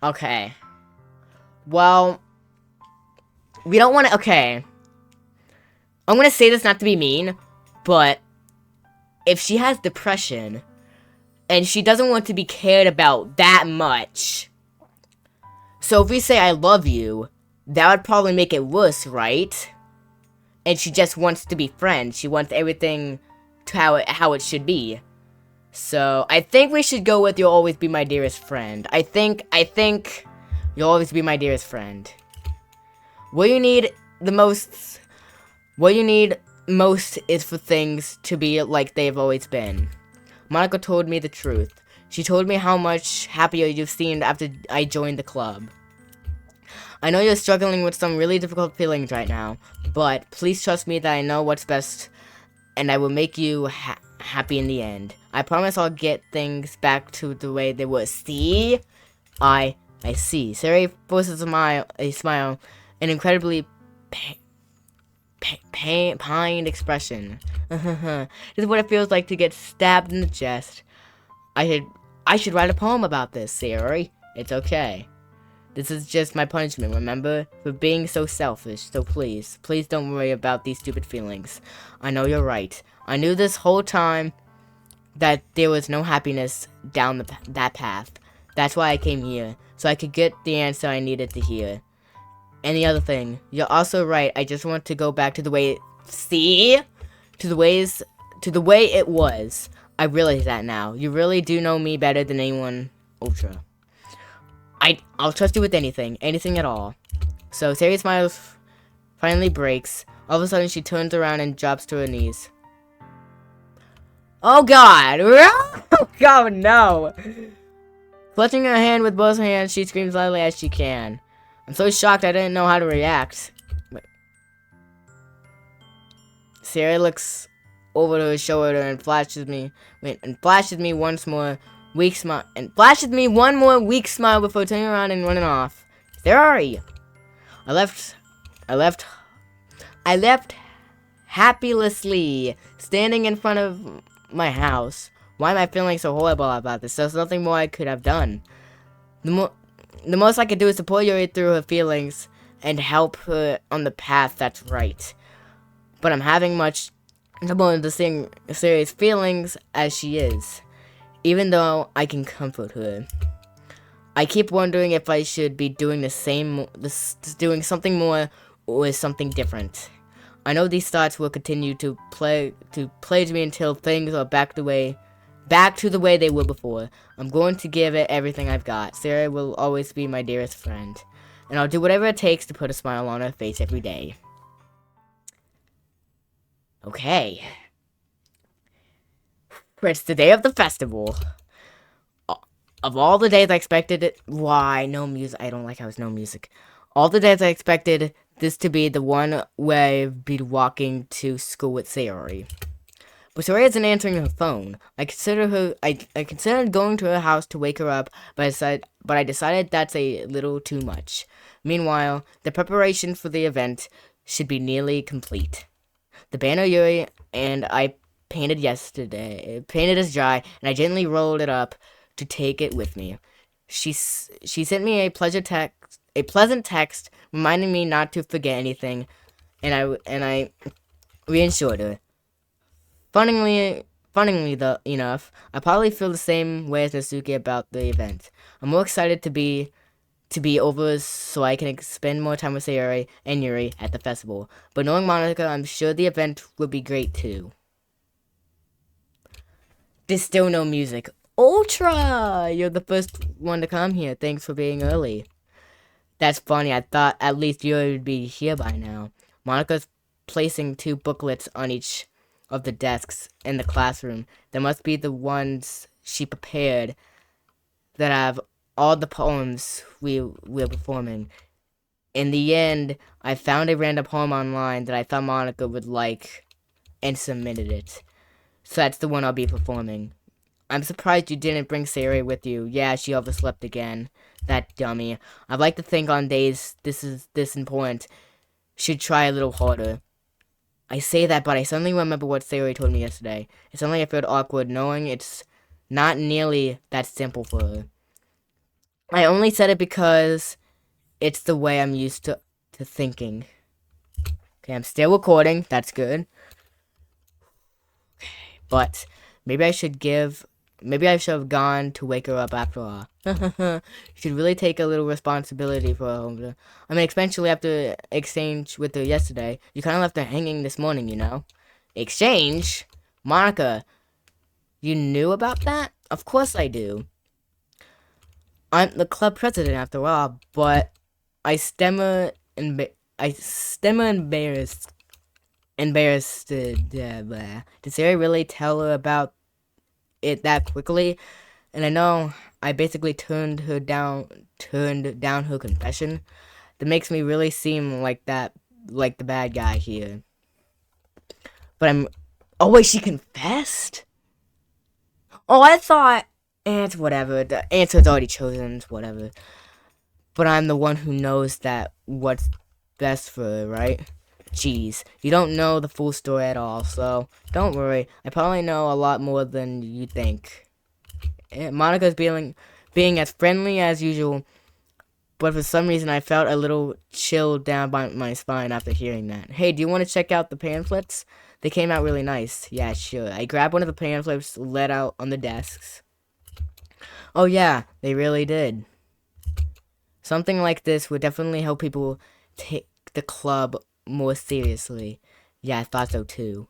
Okay. Well, we don't want to... Okay. I'm going to say this not to be mean, but if she has depression and she doesn't want to be cared about that much, so if we say I love you, that would probably make it worse, right? And she just wants to be friends. She wants everything to how it should be. So, I think we should go with you'll always be my dearest friend. I think you'll always be my dearest friend. What you need the most, what you need most is for things to be like they've always been. Monica told me the truth. She told me how much happier you've seemed after I joined the club. I know you're struggling with some really difficult feelings right now, but please trust me that I know what's best, and I will make you happy in the end. I promise I'll get things back to the way they were. See? I see. Sari forces a smile, an incredibly pained expression. This is what it feels like to get stabbed in the chest. I should write a poem about this, Sari. It's okay. This is just my punishment, remember? For being so selfish, so please don't worry about these stupid feelings. I know you're right. I knew this whole time that there was no happiness down that path. That's why I came here, so I could get the answer I needed to hear. And the other thing, you're also right, I just want to go back to the way, to the way it was. I realize that now. You really do know me better than anyone, Ultra. I'll trust you with anything at all. So Sari's smile finally breaks. All of a sudden, she turns around and drops to her knees. Oh God! Oh no! Clutching her hand with both hands, she screams loudly as she can. I'm so shocked I didn't know how to react. Sari looks over to her shoulder and flashes me one more weak smile before turning around and running off. Sari! I left happilessly, standing in front of my house. Why am I feeling so horrible about this? There's nothing more I could have done. The most I could do is support Yuri through her feelings and help her on the path that's right. But I'm having much trouble understanding Sari's feelings as she is, even though I can comfort her. I keep wondering if I should be doing doing something more or something different. I know these thoughts will continue to plague me until things are back to the way they were before. I'm going to give it everything I've got. Sari will always be my dearest friend, and I'll do whatever it takes to put a smile on her face every day. Okay. It's the day of the festival. Of all the days I expected it... Why, no music. I don't like how there's no music. All the days I expected this to be the one where I'd be walking to school with Sari. But Sari isn't answering her phone. I considered going to her house to wake her up, but I decided that's a little too much. Meanwhile, the preparation for the event should be nearly complete. The banner Yuri and I painted is dry, and I gently rolled it up to take it with me. She sent me a pleasant text reminding me not to forget anything, and I reassured her. Funnily enough, I probably feel the same way as Natsuki about the event. I'm more excited to be over so I can spend more time with Sayori and Yuri at the festival. But knowing Monica, I'm sure the event will be great too. There's still no music. Ultra! You're the first one to come here. Thanks for being early. That's funny. I thought at least Yuri would be here by now. Monica's placing 2 booklets on each of the desks in the classroom. They must be the ones she prepared that have all the poems we're performing. In the end, I found a random poem online that I thought Monica would like and submitted it. So that's the one I'll be performing. I'm surprised you didn't bring Sari with you. Yeah, she overslept again. That dummy. I'd like to think on days this important, should try a little harder. I say that, but I suddenly remember what Sari told me yesterday. And suddenly I felt awkward knowing it's not nearly that simple for her. I only said it because it's the way I'm used to thinking. Okay, I'm still recording. That's good. Okay, but maybe I should have gone to wake her up after all. You should really take a little responsibility for her. I mean, especially after exchange with her yesterday. You kind of left her hanging this morning, you know? Exchange? Monica, You knew about that? Of course I do. I'm the club president after all, but I stammer embarrassed. Did Sarah really tell her about it that quickly? And I know I basically turned down her confession. That makes me really seem like the bad guy here. But oh wait, she confessed? Oh, I thought, it's whatever. The answer's already chosen. It's whatever. But I'm the one who knows that what's best for her, right? Jeez, you don't know the full story at all, so don't worry. I probably know a lot more than you think. Monica's being as friendly as usual, but for some reason I felt a little chill down by my spine after hearing that. Hey, do you want to check out the pamphlets? They came out really nice. Yeah, sure. I grabbed one of the pamphlets let out on the desks. Oh yeah, they really did. Something like this would definitely help people take the club more seriously. Yeah, I thought so too.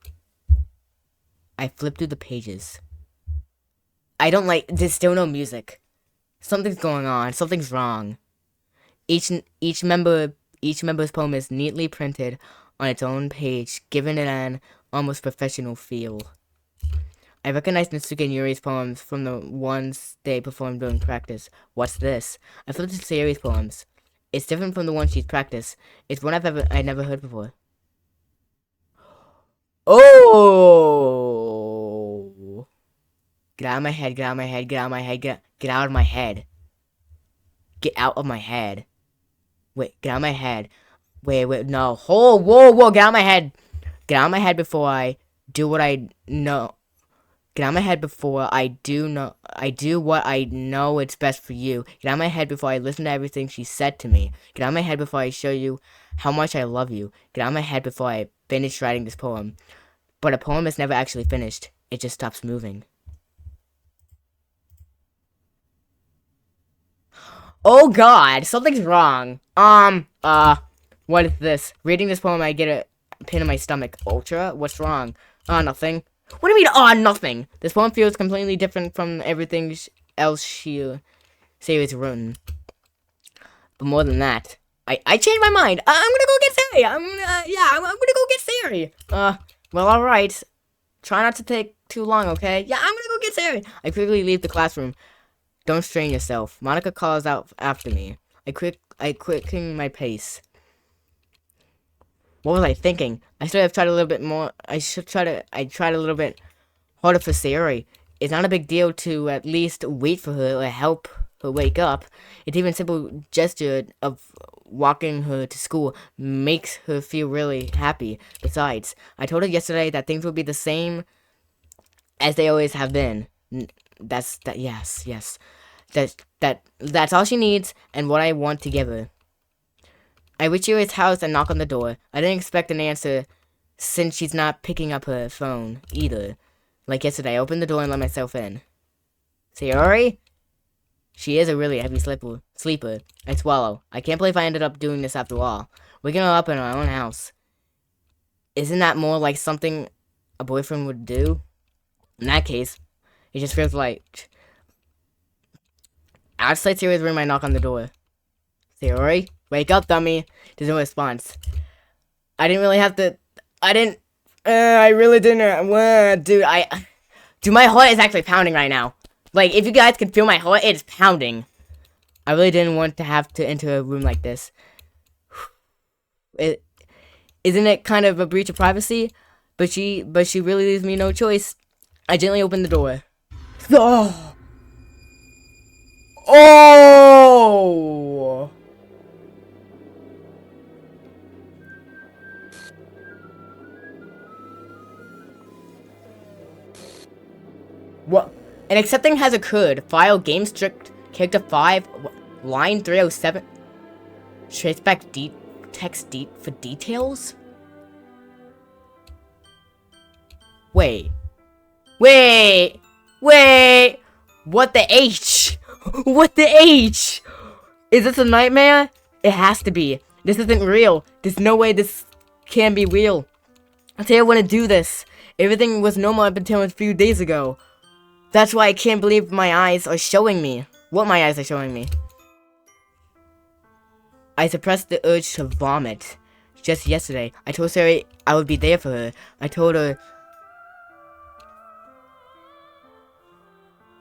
I flipped through the pages. There's still no music. Something's going on. Something's wrong. Each member's poem is neatly printed on its own page, giving it an almost professional feel. I recognize Mitsuki and Yuri's poems from the ones they performed during practice. What's this? I flipped to Sayori's poems. It's different from the one she's practiced. It's one I'd never heard before. Oh! Get out of my head, get out of my head, get out of my head, get out of my head. Get out of my head. Wait, get out of my head. Wait, no. Whoa, get out of my head. Get out of my head before I do what I know. Get out of my head before I do what I know it's best for you. Get out of my head before I listen to everything she said to me. Get out of my head before I show you how much I love you. Get out of my head before I finish writing this poem. But a poem is never actually finished. It just stops moving. Oh god, something's wrong. What is this? Reading this poem, I get a pin in my stomach. Ultra? What's wrong? Nothing. What do you mean, nothing? This poem feels completely different from everything else she Sayori's written. But more than that, I changed my mind. I'm gonna go get Sayori. I'm gonna go get Sayori. Well, alright. Try not to take too long, okay? Yeah, I'm gonna go get Sayori. I quickly leave the classroom. Don't strain yourself. Monica calls out after me. I quicken my pace. What was I thinking? I should have tried a little bit more. I tried a little bit harder for Sayori. It's not a big deal to at least wait for her or help her wake up. It's even a simple gesture of walking her to school makes her feel really happy. Besides, I told her yesterday that things would be the same as they always have been. Yes. That's all she needs and what I want to give her. I reach Yuri's house and knock on the door. I didn't expect an answer since she's not picking up her phone either. Like yesterday, I opened the door and let myself in. Sayori? She is a really heavy sleeper. I swallow. I can't believe I ended up doing this after all. Waking her up in our own house. Isn't that more like something a boyfriend would do? In that case, it just feels like... Outside Sayori's room, I knock on the door. Sayori? Wake up, dummy. There's no response. I really didn't, dude, my heart is actually pounding right now. Like, if you guys can feel my heart, it is pounding. I really didn't want to have to enter a room like this. Isn't it kind of a breach of privacy? But she really leaves me no choice. I gently open the door. Oh! Oh! What? An accepting has occurred. File game strict character 5, line 307. Trace back text for details? Wait. What the H? What the H? Is this a nightmare? It has to be. This isn't real. There's no way this can be real. I say I want to do this. Everything was normal up until a few days ago. That's why I can't believe my eyes are showing me. What my eyes are showing me. I suppressed the urge to vomit. Just yesterday, I told Sarah I would be there for her. I told her...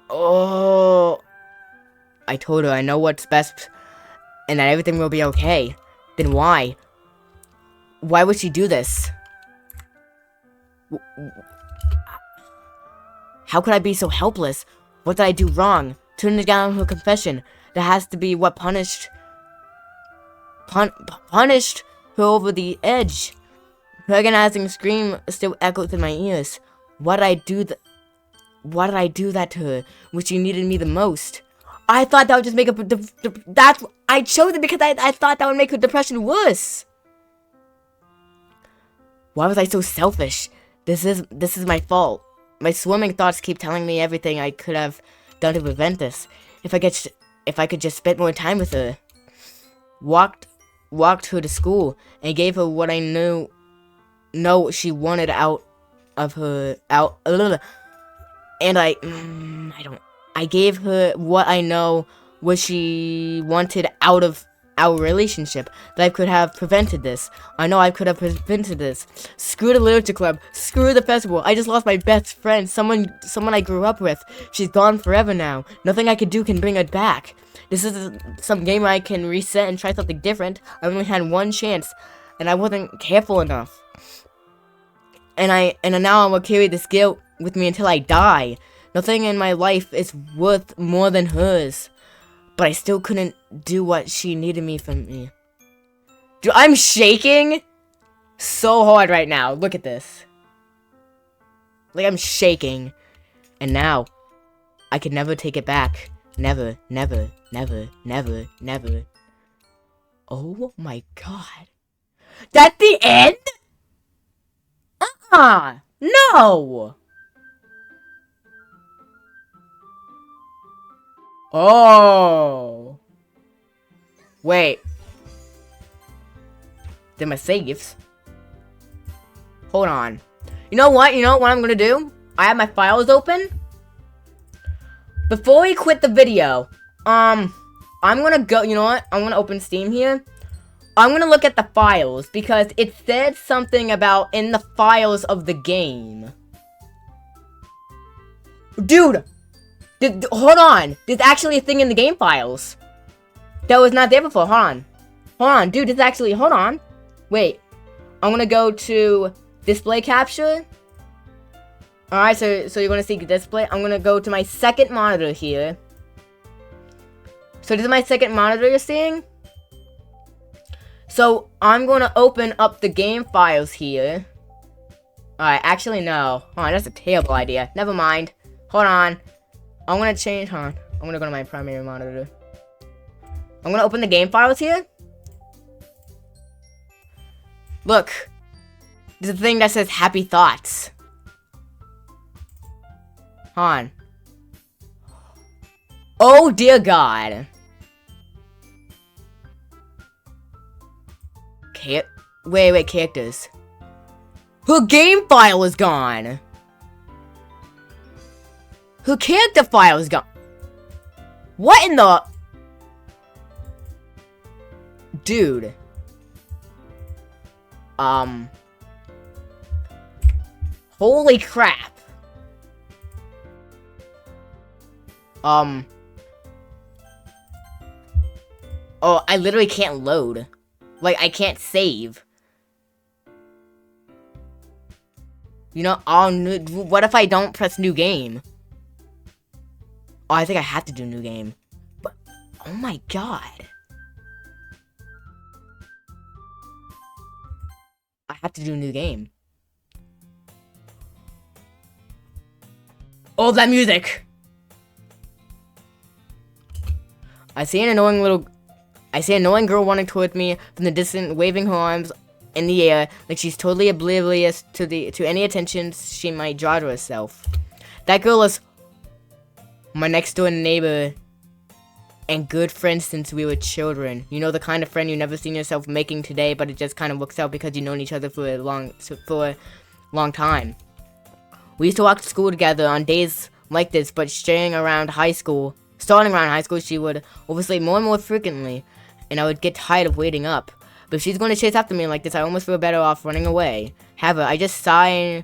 Oh... I told her I know what's best and that everything will be okay. Then why? Why would she do this? How could I be so helpless? What did I do wrong? Turning down her confession. That has to be what punished her over the edge. Her agonizing scream still echoes in my ears. Why did I do that to her when she needed me the most? I thought that would just make I chose it because I thought that would make her depression worse. Why was I so selfish? This is my fault. My swimming thoughts keep telling me everything I could have done to prevent this. If I could just spend more time with her. Walked her to school and gave her what I know she wanted out of her and I gave her what I know what she wanted out of our relationship, that I could have prevented this. I know I could have prevented this. Screw the literature club. Screw the festival. I just lost my best friend, someone I grew up with. She's gone forever now. Nothing I could do can bring her back. This is some game I can reset and try something different. I only had one chance, and I wasn't careful enough. And now I'm gonna carry this guilt with me until I die. Nothing in my life is worth more than hers. But I still couldn't do what she needed me from me. Dude, I'm shaking so hard right now. Look at this. Like, I'm shaking. And now, I could never take it back. Never, never, never, never, never. Oh my god. That's the end? No! Oh. Wait. They're my saves. Hold on. You know what I'm gonna do? I have my files open. Before we quit the video, I'm gonna go, you know what? I'm gonna open Steam here. I'm gonna look at the files because it said something about in the files of the game. Dude! Hold on. There's actually a thing in the game files that was not there before. Hold on, dude. It's actually. Hold on. Wait. I'm gonna go to display capture. All right. So you're gonna see display. I'm gonna go to my second monitor here. So this is my second monitor you're seeing. So I'm gonna open up the game files here. All right. Actually, no. Hold on. That's a terrible idea. Never mind. Hold on. I'm gonna change, I'm gonna go to my primary monitor. I'm gonna open the game files here. Look. There's a thing that says happy thoughts. Oh dear god. Wait, characters. Her game file is gone. Her character file is gone. What in the... Dude. Holy crap. Oh, I literally can't load. Like, I can't save. You know, what if I don't press new game? Oh, I think I have to do new game. But, oh my god. I have to do new game. Oh, that music! I see an annoying girl running towards me from the distance, waving her arms in the air like she's totally oblivious to any attention she might draw to herself. That girl is my next door neighbor and good friend since we were children. You know, the kind of friend you never seen yourself making today, but it just kind of works out because you've known each other for a long time. We used to walk to school together on days like this, but starting around high school, she would oversleep more and more frequently, and I would get tired of waiting up. But if she's going to chase after me like this, I almost feel better off running away. However, I just sigh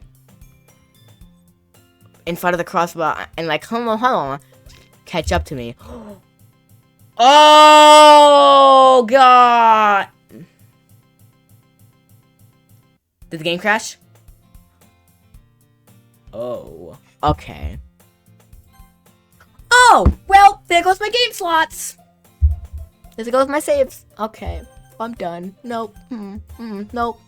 in front of the crossbar and like, hold on, catch up to me. Oh, God. Did the game crash? Oh, okay. Oh, well, there goes my game slots. There goes my saves. Okay, I'm done. Nope. Nope.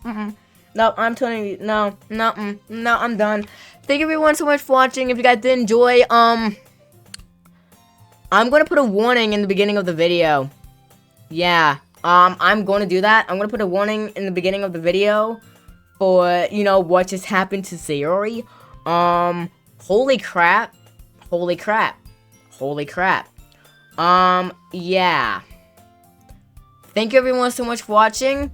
Nope, I'm turning you. No, I'm done. Thank you everyone so much for watching. If you guys did enjoy, I'm gonna put a warning in the beginning of the video. Yeah, I'm gonna do that. I'm gonna put a warning in the beginning of the video for, you know, what just happened to Sayori. Holy crap. Yeah. Thank you everyone so much for watching.